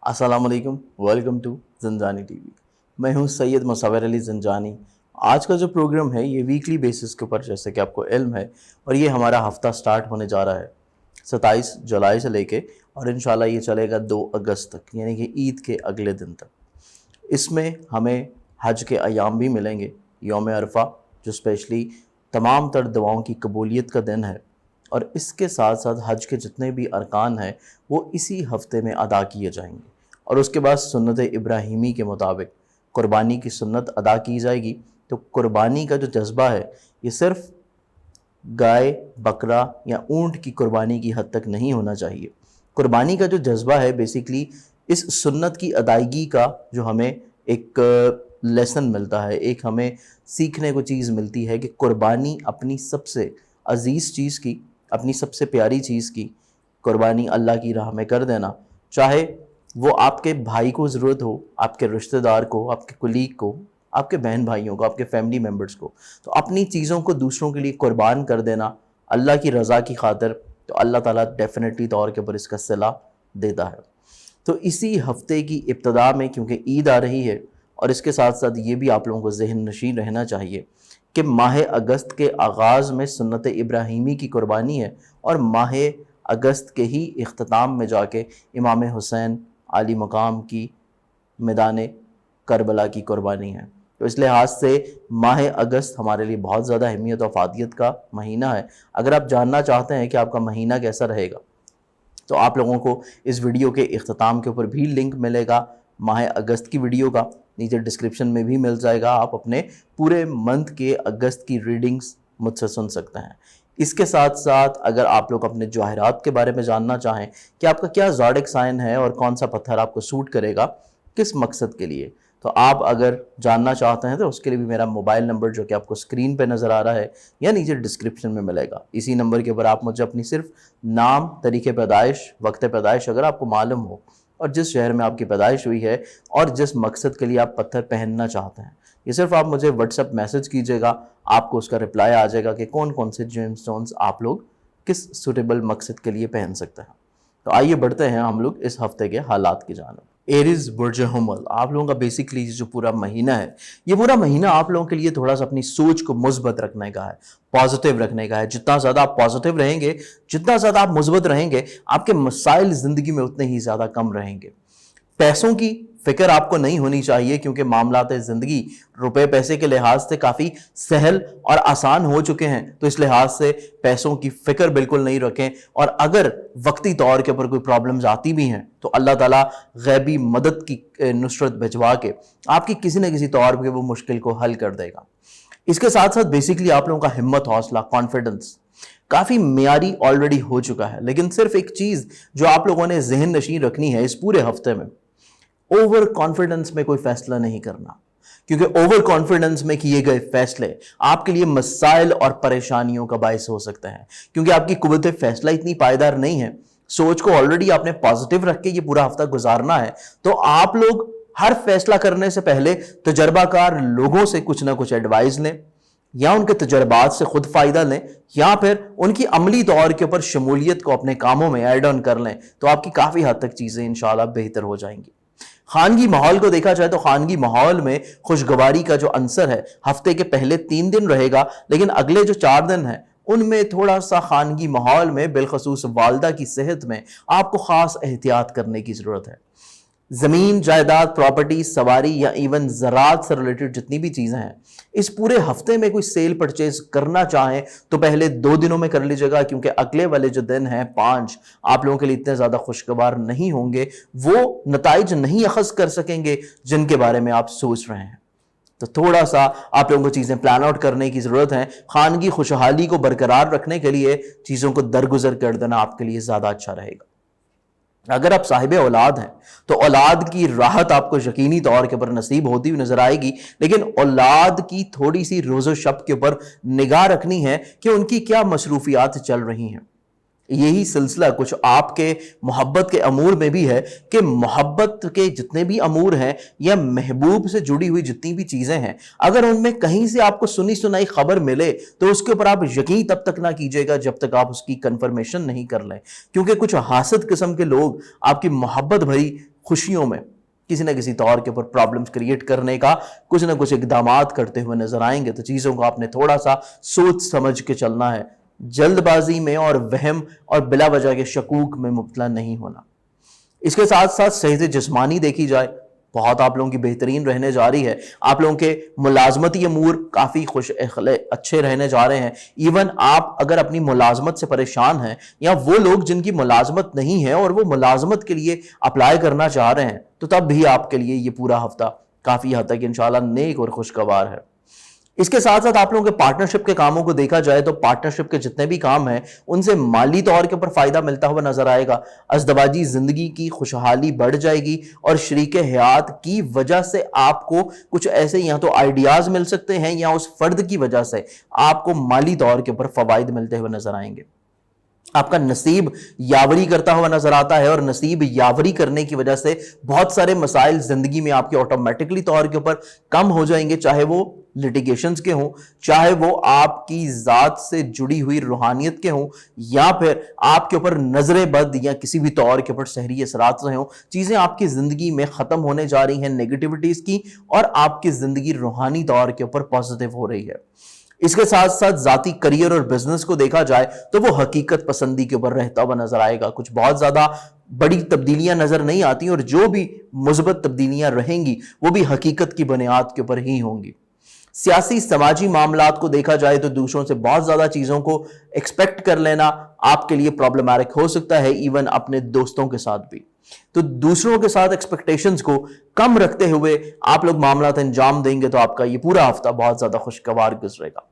अस्सलाम वालेकुम, welcome to Zanjani TV. मैं हूं सैयद मुसव्विर अली ज़ंजानी। आज का जो प्रोग्राम है ये वीकली बेसिस के ऊपर, जैसे कि आपको इल्म है, और ये हमारा हफ्ता स्टार्ट होने जा रहा है 27 जुलाई से लेके, और इंशाल्लाह ये चलेगा 2 अगस्त तक, यानी कि ईद के अगले दिन तक। इसमें हमें हज के अयाम भी मिलेंगे, यौम अरफा जो स्पेशली तमाम तर दुआओं की कबूलियत का दिन है, और इसके साथ साथ हज के जितने भी अरकान हैं वो इसी हफ्ते में अदा किए जाएंगे। और उसके बाद सुन्नत इब्राहीमी के मुताबिक कुर्बानी की सुन्नत अदा की जाएगी। तो कुर्बानी का जो जज्बा है ये सिर्फ गाय, बकरा या ऊंट की कुर्बानी की हद तक नहीं होना चाहिए। कुर्बानी का जो जज्बा है बेसिकली इस सुन्नत की अदायगी का जो हमें एक लेसन मिलता है, एक हमें सीखने को चीज़ मिलती है कि कुर्बानी अपनी सबसे अजीज़ चीज़ की, अपनी सबसे प्यारी चीज़ की कुर्बानी अल्लाह की राह में कर देना, चाहे वो आपके भाई को ज़रूरत हो, आपके रिश्तेदार को, आपके कुलीग को, आपके बहन भाइयों को, आपके फैमिली मेम्बर्स को। तो अपनी चीज़ों को दूसरों के लिए कुर्बान कर देना अल्लाह की रज़ा की खातिर, तो अल्लाह ताला डेफिनेटली तौर के ऊपर इसका सिला देता है। तो इसी हफ्ते की इब्तिदा में क्योंकि ईद आ रही है, और इसके साथ साथ ये भी आप लोगों को ज़हन नशीन रहना चाहिए कि माह अगस्त के आगाज़ में सुन्नत इब्राहीमी की कुर्बानी है, और माह अगस्त के ही इख्तिताम में जाके इमाम हुसैन आली मकाम की मैदान करबला की कुर्बानी है। तो इस लिहाज से माह अगस्त हमारे लिए बहुत ज़्यादा अहमियत और फ़ादियत का महीना है। अगर आप जानना चाहते हैं कि आपका महीना कैसा रहेगा, तो आप लोगों को इस वीडियो के इख्तिताम के ऊपर भी लिंक मिलेगा माह अगस्त की वीडियो का, नीचे डिस्क्रिप्शन में भी मिल जाएगा। आप अपने पूरे मंथ के अगस्त की रीडिंग्स मुझसे सुन सकते हैं। इसके साथ साथ अगर आप लोग अपने जवाहरात के बारे में जानना चाहें कि आपका क्या ज़ोडिक साइन है और कौन सा पत्थर आपको सूट करेगा किस मकसद के लिए, तो आप अगर जानना चाहते हैं तो उसके लिए भी मेरा मोबाइल नंबर जो कि आपको स्क्रीन पे नज़र आ रहा है या नीचे डिस्क्रिप्शन में मिलेगा, इसी नंबर के ऊपर आप मुझे अपनी सिर्फ नाम, तरीक़े पैदाइश, वक्त पैदाइश अगर आपको मालूम हो, और जिस शहर में आपकी पैदाइश हुई है, और जिस मकसद के लिए आप पत्थर पहनना चाहते हैं, ये सिर्फ आप मुझे व्हाट्सएप मैसेज कीजिएगा, आपको उसका रिप्लाई आ जाएगा कि कौन कौन से जेमस्टोन्स आप लोग किस सूटेबल मकसद के लिए पहन सकते हैं। तो आइए बढ़ते हैं हम लोग इस हफ्ते के हालात की जानिब। एरिस बुर्ज हुमल, आप लोगों का बेसिकली जो पूरा महीना है, ये पूरा महीना आप लोगों के लिए थोड़ा सा अपनी सोच को मुस्बत रखने का है, पॉजिटिव रखने का है। जितना ज़्यादा आप पॉजिटिव रहेंगे, जितना ज़्यादा आप मुस्बत रहेंगे, आपके मसाइल ज़िंदगी में उतने ही ज़्यादा कम रहेंगे। पैसों की फिक्र आपको नहीं होनी चाहिए, क्योंकि मामलात ज़िंदगी रुपए पैसे के लिहाज से काफ़ी सहल और आसान हो चुके हैं। तो इस लिहाज से पैसों की फिक्र बिल्कुल नहीं रखें, और अगर वक्ती तौर के ऊपर कोई प्रॉब्लम्स आती भी हैं तो अल्लाह ताला गैबी मदद की नुसरत भिजवा के आपकी किसी न किसी तौर पर वो मुश्किल को हल कर देगा। इसके साथ साथ बेसिकली आप लोगों का हिम्मत, हौसला, कॉन्फिडेंस काफ़ी मियारी ऑलरेडी हो चुका है। लेकिन सिर्फ एक चीज़ जो आप लोगों ने जहन नशीन रखनी है इस पूरे हफ्ते में, ओवर कॉन्फिडेंस में कोई फैसला नहीं करना, क्योंकि ओवर कॉन्फिडेंस में किए गए फैसले आपके लिए मसाइल और परेशानियों का बायस हो सकते हैं, क्योंकि आपकी कुव्वत फैसला इतनी पायदार नहीं है। सोच को ऑलरेडी आपने पॉजिटिव रख के ये पूरा हफ्ता गुजारना है। तो आप लोग हर फैसला करने से पहले तजर्बाकार लोगों से कुछ ना कुछ एडवाइस लें, या उनके तजर्बात से खुद फायदा लें, या फिर उनकी अमली तौर के ऊपर शमूलियत को अपने कामों में ऐड ऑन कर लें। तो आपकी काफ़ी हद तक चीज़ें इंशाल्लाह बेहतर हो जाएंगी। खानगी माहौल को देखा जाए तो खानगी माहौल में खुशगवारी का जो अंसर है हफ्ते के पहले 3 दिन रहेगा, लेकिन अगले जो 4 दिन हैं उनमें थोड़ा सा खानगी माहौल में, बिलखसूस वालदा की सेहत में आपको खास एहतियात करने की जरूरत है। ज़मीन, जायदाद, प्रॉपर्टी, सवारी या इवन ज़राअत से रिलेटेड जितनी भी चीज़ें हैं, इस पूरे हफ्ते में कोई सेल परचेज करना चाहें तो पहले 2 दिनों में कर लीजिएगा, क्योंकि अगले वाले जो दिन हैं 5 आप लोगों के लिए इतने ज़्यादा खुशगवार नहीं होंगे, वो नताइज नहीं अखज़ कर सकेंगे जिनके बारे में आप सोच रहे हैं। तो थोड़ा सा आप लोगों को चीज़ें प्लान आउट करने की ज़रूरत है। खानगी खुशहाली को बरकरार रखने के लिए चीज़ों को दरगुजर कर देना आपके लिए ज़्यादा अच्छा रहेगा। अगर आप साहिब औलाद हैं तो औलाद की राहत आपको यकीनी तौर के ऊपर नसीब होती हुई नजर आएगी, लेकिन औलाद की थोड़ी सी रोज़ो शब के ऊपर निगाह रखनी है कि उनकी क्या मसरूफियात चल रही हैं। यही सिलसिला कुछ आपके मोहब्बत के अमूर में भी है कि मोहब्बत के जितने भी अमूर हैं या महबूब से जुड़ी हुई जितनी भी चीज़ें हैं, अगर उनमें कहीं से आपको सुनी सुनाई खबर मिले तो उसके ऊपर आप यकीन तब तक ना कीजिएगा जब तक आप उसकी कंफर्मेशन नहीं कर लें, क्योंकि कुछ हासद किस्म के लोग आपकी मोहब्बत भरी खुशियों में किसी न किसी तौर के ऊपर प्रॉब्लम्स क्रिएट करने का कुछ ना कुछ इकदामात करते हुए नजर आएंगे। तो चीज़ों को आपने थोड़ा सा सोच समझ के चलना है, जल्दबाजी में और वहम और बिला वजह के शकूक में मुब्तला नहीं होना। इसके साथ साथ सेहत जिस्मानी देखी जाए, बहुत आप लोगों की बेहतरीन रहने जा रही है। आप लोगों के मुलाजमती अमूर काफ़ी खुश अच्छे रहने जा रहे हैं। इवन आप अगर अपनी मुलाजमत से परेशान हैं, या वो लोग जिनकी मुलाजमत नहीं है और वो मुलाजमत के लिए अप्लाई करना चाह रहे हैं, तो तब भी आपके लिए ये पूरा हफ्ता काफ़ी हद तक इंशाल्लाह नेक और खुशगवार है। इसके साथ साथ आप लोगों के पार्टनरशिप के कामों को देखा जाए तो पार्टनरशिप के जितने भी काम हैं उनसे माली तौर के ऊपर फायदा मिलता हुआ नजर आएगा। अज़दवाजी जिंदगी की खुशहाली बढ़ जाएगी और शरीके हयात की वजह से आपको कुछ ऐसे या तो आइडियाज मिल सकते हैं, या उस फर्द की वजह से आपको माली तौर के ऊपर फवाइद मिलते हुए नजर आएंगे। आपका नसीब यावरी करता हुआ नजर आता है, और नसीब यावरी करने की वजह से बहुत सारे मसाइल जिंदगी में आपके ऑटोमेटिकली तौर के ऊपर कम हो जाएंगे, चाहे वो लिटिगेशंस के हों, चाहे वो आपकी जात से जुड़ी हुई रूहानियत के हों, या फिर आपके ऊपर नजरे बद या किसी भी तौर के ऊपर सहरी असरात रहे हों। चीजें आपकी जिंदगी में खत्म होने जा रही हैं नेगेटिविटीज की, और आपकी जिंदगी रूहानी तौर के ऊपर पॉजिटिव हो रही है। इसके साथ साथ जाती करियर और बिजनेस को देखा जाए तो वो हकीकत पसंदी के ऊपर रहता हुआ नजर आएगा। कुछ बहुत ज्यादा बड़ी तब्दीलियां नजर नहीं आती, और जो भी मुस्बत तब्दीलियां रहेंगी वो भी हकीकत की बुनियाद के ऊपर ही होंगी। सियासी समाजी मामलात को देखा जाए तो दूसरों से बहुत ज्यादा चीजों को एक्सपेक्ट कर लेना आपके लिए प्रॉब्लमैटिक हो सकता है, इवन अपने दोस्तों के साथ भी। तो दूसरों के साथ एक्सपेक्टेशंस को कम रखते हुए आप लोग मामलात अंजाम देंगे तो आपका ये पूरा हफ्ता बहुत ज्यादा खुशगवार गुजरेगा।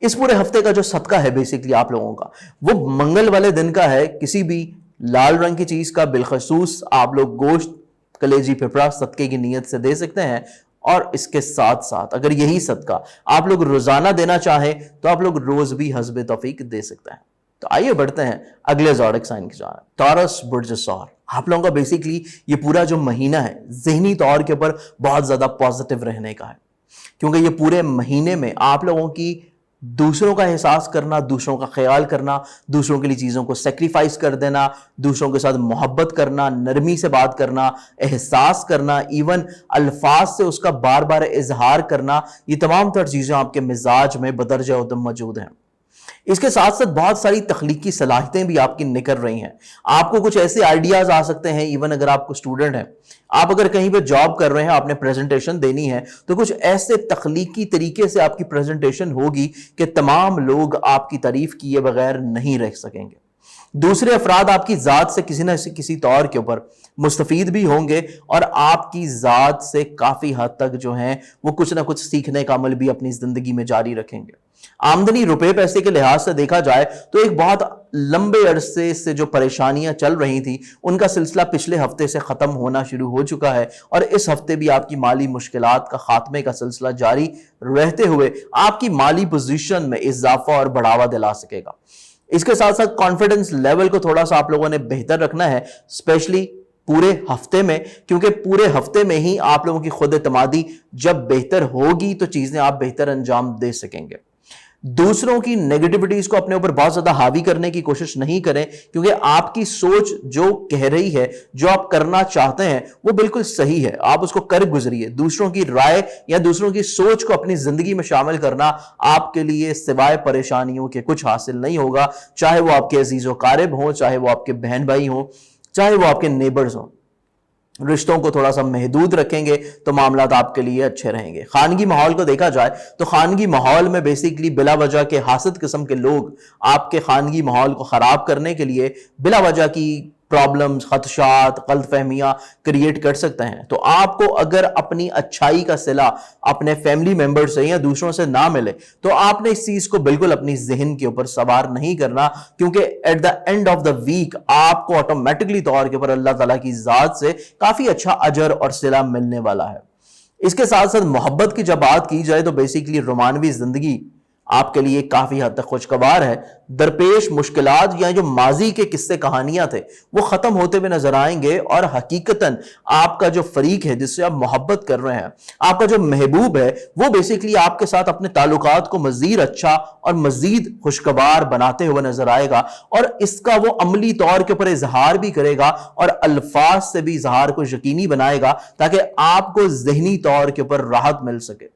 इस पूरे हफ्ते का जो सदका है बेसिकली आप लोगों का, वो मंगल वाले दिन का है। किसी भी लाल रंग की चीज का बिलखसूस आप लोग गोश्त, कलेजी, पिपड़ा सदके की नीयत से दे सकते हैं। और इसके साथ साथ अगर यही सदका आप लोग रोजाना देना चाहें तो आप लोग रोज भी हस्बे तौफीक दे सकते हैं। तो आइए बढ़ते हैं अगले ज़ोडिक साइन की जानिब, तारस बुर्ज सौर। आप लोगों का बेसिकली ये पूरा जो महीना है जहनी तौर के ऊपर बहुत ज्यादा पॉजिटिव रहने का है, क्योंकि ये पूरे महीने में आप लोगों की दूसरों का एहसास करना, दूसरों का ख्याल करना, दूसरों के लिए चीज़ों को सेक्रीफाइस कर देना, दूसरों के साथ मोहब्बत करना, नरमी से बात करना, एहसास करना, इवन अल्फाज से उसका बार बार इजहार करना, ये तमाम तर चीज़ें आपके मिजाज में बदरजा उदम मौजूद हैं। इसके साथ साथ बहुत सारी तख्लीकी सलाहियतें भी आपकी निकल रही हैं। आपको कुछ ऐसे आइडियाज आ सकते हैं, इवन अगर आपको स्टूडेंट हैं, आप अगर कहीं पे जॉब कर रहे हैं, आपने प्रेजेंटेशन देनी है, तो कुछ ऐसे तख्लीकी तरीके से आपकी प्रेजेंटेशन होगी कि तमाम लोग आपकी तारीफ किए बगैर नहीं रह सकेंगे। दूसरे अफराद आपकी जात से किसी न किसी तौर के ऊपर मुस्तफीद भी होंगे, और आपकी जात से काफी हद तक जो है वो कुछ ना कुछ सीखने का अमल भी अपनी जिंदगी में जारी रखेंगे। आमदनी रुपए पैसे के लिहाज से देखा जाए तो एक बहुत लंबे अरसे से जो परेशानियां चल रही थी उनका सिलसिला पिछले हफ्ते से खत्म होना शुरू हो चुका है, और इस हफ्ते भी आपकी माली मुश्किलात का खात्मे का सिलसिला जारी रहते हुए आपकी माली पोजीशन में इजाफा और बढ़ावा दिला सकेगा। इसके साथ साथ कॉन्फिडेंस लेवल को थोड़ा सा आप लोगों ने बेहतर रखना है, स्पेशली पूरे हफ्ते में, क्योंकि पूरे हफ्ते में ही आप लोगों की खुद एतमादी जब बेहतर होगी तो चीजें आप बेहतर अंजाम दे सकेंगे। दूसरों की नेगेटिविटीज को अपने ऊपर बहुत ज्यादा हावी करने की कोशिश नहीं करें, क्योंकि आपकी सोच जो कह रही है, जो आप करना चाहते हैं वो बिल्कुल सही है, आप उसको कर गुजरिए। दूसरों की राय या दूसरों की सोच को अपनी जिंदगी में शामिल करना आपके लिए सिवाय परेशानियों के कुछ हासिल नहीं होगा, चाहे वो आपके अजीजो कारिब हों, चाहे वो आपके बहन भाई हों, चाहे वो आपके नेबर्स हों। रिश्तों को थोड़ा सा महदूद रखेंगे तो मामलात आपके लिए अच्छे रहेंगे। खानगी माहौल को देखा जाए तो खानगी माहौल में बेसिकली बिला वजह के हासद किस्म के लोग आपके खानगी माहौल को खराब करने के लिए बिला वजह की प्रॉब्लम्स, खदशात, गलतफहमियां क्रिएट कर सकते हैं। तो आपको अगर अपनी अच्छाई का सिला अपने फैमिली मेंबर से या दूसरों से ना मिले तो आपने इस चीज को बिल्कुल अपनी जहन के ऊपर सवार नहीं करना, क्योंकि at the end of the week आपको ऑटोमेटिकली तौर के ऊपर अल्लाह ताला की जात से काफी अच्छा अजर और सिला मिलने वाला है। इसके साथ साथ मोहब्बत की जब बात की जाए तो बेसिकली रोमानवी जिंदगी آپ کے لیے کافی حد تک خوشگوار ہے. درپیش مشکلات یا جو ماضی کے قصے کہانیاں تھے وہ ختم ہوتے ہوئے نظر آئیں گے, اور حقیقتاً آپ کا جو فریق ہے جس سے آپ محبت کر رہے ہیں, آپ کا جو محبوب ہے, وہ بیسیکلی آپ کے ساتھ اپنے تعلقات کو مزید اچھا اور مزید خوشگوار بناتے ہوئے نظر آئے گا, اور اس کا وہ عملی طور کے اوپر اظہار بھی کرے گا اور الفاظ سے بھی اظہار کو یقینی بنائے گا تاکہ آپ کو ذہنی طور کے اوپر راحت مل سکے.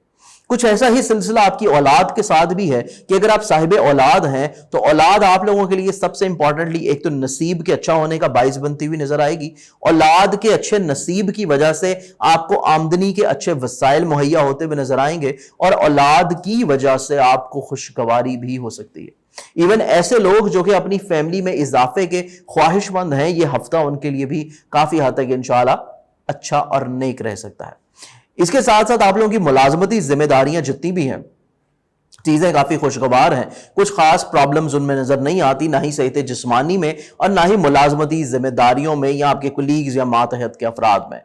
کچھ ایسا ہی سلسلہ آپ کی اولاد کے ساتھ بھی ہے کہ اگر آپ صاحب اولاد ہیں تو اولاد آپ لوگوں کے لیے سب سے امپورٹنٹلی ایک تو نصیب کے اچھا ہونے کا باعث بنتی ہوئی نظر آئے گی. اولاد کے اچھے نصیب کی وجہ سے آپ کو آمدنی کے اچھے وسائل مہیا ہوتے ہوئے نظر آئیں گے, اور اولاد کی وجہ سے آپ کو خوشگواری بھی ہو سکتی ہے. ایون ایسے لوگ جو کہ اپنی فیملی میں اضافے کے خواہش مند ہیں, یہ ہفتہ ان کے لیے بھی کافی حد تک انشاءاللہ اچھا اور نیک رہ سکتا ہے. اس کے ساتھ ساتھ آپ لوگوں کی ملازمتی ذمہ داریاں جتنی بھی ہیں چیزیں کافی خوشگوار ہیں. کچھ خاص پرابلمز ان میں نظر نہیں آتی, نہ ہی صحت جسمانی میں اور نہ ہی ملازمتی ذمہ داریوں میں یا آپ کے کولیگز یا ماتحت کے افراد میں.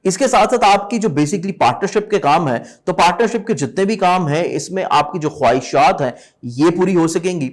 اس کے ساتھ ساتھ آپ کی جو بیسیکلی پارٹنرشپ کے کام ہیں, تو پارٹنرشپ کے جتنے بھی کام ہیں اس میں آپ کی جو خواہشات ہیں یہ پوری ہو سکیں گی.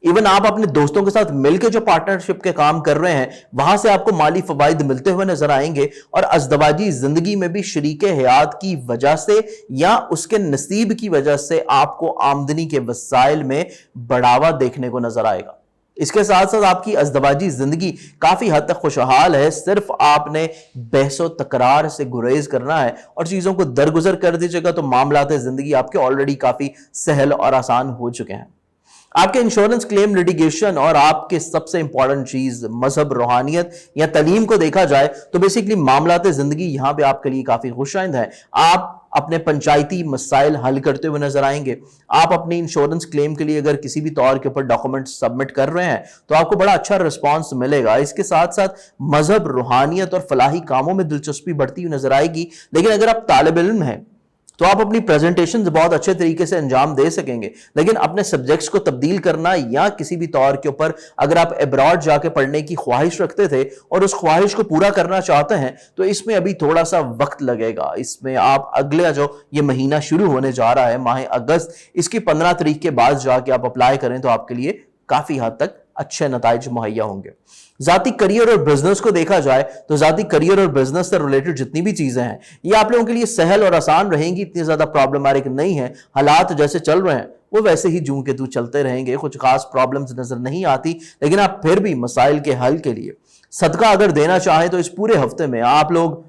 ایون آپ اپنے دوستوں کے ساتھ مل کے جو پارٹنرشپ کے کام کر رہے ہیں وہاں سے آپ کو مالی فوائد ملتے ہوئے نظر آئیں گے, اور ازدواجی زندگی میں بھی شریک حیات کی وجہ سے یا اس کے نصیب کی وجہ سے آپ کو آمدنی کے وسائل میں بڑھاوا دیکھنے کو نظر آئے گا. اس کے ساتھ ساتھ آپ کی ازدواجی زندگی کافی حد تک خوشحال ہے. صرف آپ نے بحث و تکرار سے گریز کرنا ہے اور چیزوں کو درگزر کر دیجیے گا تو معاملات زندگی آپ کے آلریڈی کافی سہل اور آسان ہو چکے ہیں. آپ کے انشورنس کلیم لیٹیگیشن اور آپ کے سب سے امپورٹنٹ چیز مذہب, روحانیت یا تعلیم کو دیکھا جائے تو بیسیکلی معاملات زندگی یہاں پہ آپ کے لیے کافی خوشائند ہے. آپ اپنے پنچایتی مسائل حل کرتے ہوئے نظر آئیں گے. آپ اپنی انشورنس کلیم کے لیے اگر کسی بھی طور کے اوپر ڈاکومنٹ سبمٹ کر رہے ہیں تو آپ کو بڑا اچھا رسپانس ملے گا. اس کے ساتھ ساتھ مذہب, روحانیت اور فلاحی کاموں میں دلچسپی بڑھتی ہوئی نظر آئے گی. لیکن اگر آپ طالب علم ہیں تو آپ اپنی پریزنٹیشنز بہت اچھے طریقے سے انجام دے سکیں گے, لیکن اپنے سبجیکٹس کو تبدیل کرنا یا کسی بھی طور کے اوپر اگر آپ ابراڈ جا کے پڑھنے کی خواہش رکھتے تھے اور اس خواہش کو پورا کرنا چاہتے ہیں تو اس میں ابھی تھوڑا سا وقت لگے گا. اس میں آپ اگلے جو یہ مہینہ شروع ہونے جا رہا ہے ماہ اگست, اس کی 15 تاریخ کے بعد جا کے آپ اپلائی کریں تو آپ کے لیے کافی حد تک اچھے نتائج مہیا ہوں گے. ذاتی کریئر اور بزنس کو دیکھا جائے تو ذاتی کریئر اور بزنس سے ریلیٹڈ جتنی بھی چیزیں ہیں یہ آپ لوگوں کے لیے سہل اور آسان رہیں گی, اتنی زیادہ پرابلماتک نہیں ہیں. حالات جیسے چل رہے ہیں وہ ویسے ہی جوں کے تو چلتے رہیں گے, کچھ خاص پرابلمز نظر نہیں آتی. لیکن آپ پھر بھی مسائل کے حل کے لیے صدقہ اگر دینا چاہیں تو اس پورے ہفتے میں آپ لوگ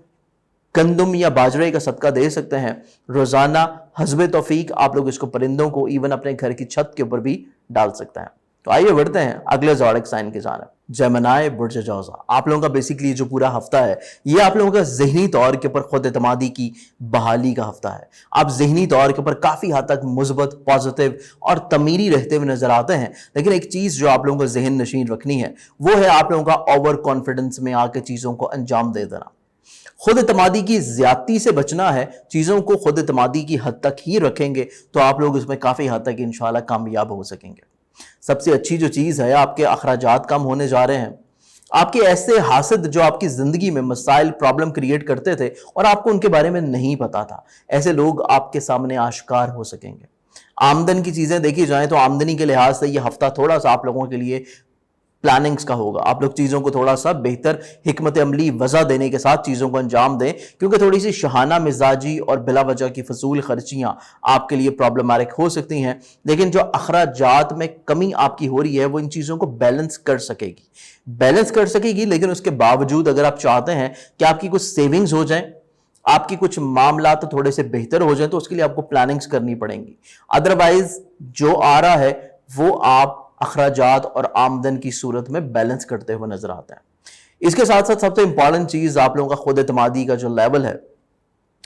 گندم یا باجرے کا صدقہ دے سکتے ہیں. روزانہ حسب توفیق آپ لوگ اس کو پرندوں کو ایون اپنے گھر کی چھت کے اوپر بھی ڈال سکتے ہیں. تو آئیے بڑھتے ہیں اگلے زوڈک سائن کی جانب. جیمنائے برج جوزا, آپ لوگوں کا بیسیکلی جو پورا ہفتہ ہے یہ آپ لوگوں کا ذہنی طور کے اوپر خود اعتمادی کی بحالی کا ہفتہ ہے. آپ ذہنی طور کے اوپر کافی حد تک مثبت, پازیٹیو اور تعمیری رہتے ہوئے نظر آتے ہیں. لیکن ایک چیز جو آپ لوگوں کو ذہن نشین رکھنی ہے وہ ہے آپ لوگوں کا اوور کانفیڈنس میں آ کے چیزوں کو انجام دے دینا. خود اعتمادی کی زیادتی سے بچنا ہے. چیزوں کو خود اعتمادی کی حد تک ہی رکھیں گے تو آپ لوگ اس میں کافی حد تک انشاءاللہ کامیاب ہو سکیں گے. سب سے اچھی جو چیز ہے آپ کے اخراجات کم ہونے جا رہے ہیں. آپ کے ایسے حاسد جو آپ کی زندگی میں مسائل, پرابلم کریٹ کرتے تھے اور آپ کو ان کے بارے میں نہیں پتا تھا, ایسے لوگ آپ کے سامنے آشکار ہو سکیں گے. آمدن کی چیزیں دیکھی جائیں تو آمدنی کے لحاظ سے یہ ہفتہ تھوڑا سا آپ لوگوں کے لیے پلاننگز کا ہوگا. آپ لوگ چیزوں کو تھوڑا سا بہتر حکمت عملی وضع دینے کے ساتھ چیزوں کو انجام دیں, کیونکہ تھوڑی سی شہانہ مزاجی اور بلا وجہ کی فضول خرچیاں آپ کے لیے پرابلماتک ہو سکتی ہیں. لیکن جو اخراجات میں کمی آپ کی ہو رہی ہے وہ ان چیزوں کو بیلنس کر سکے گی. لیکن اس کے باوجود اگر آپ چاہتے ہیں کہ آپ کی کچھ سیونگز ہو جائیں, آپ کی کچھ معاملات تھوڑے سے بہتر ہو جائیں تو اس کے لیے آپ کو پلاننگز کرنی پڑیں گی. ادروائز جو آ رہا ہے وہ آپ اخراجات اور آمدن کی صورت میں بیلنس کرتے ہوئے نظر آتا ہے. اس کے ساتھ ساتھ سب سے امپورٹنٹ چیز آپ لوگوں کا خود اعتمادی کا جو لیول ہے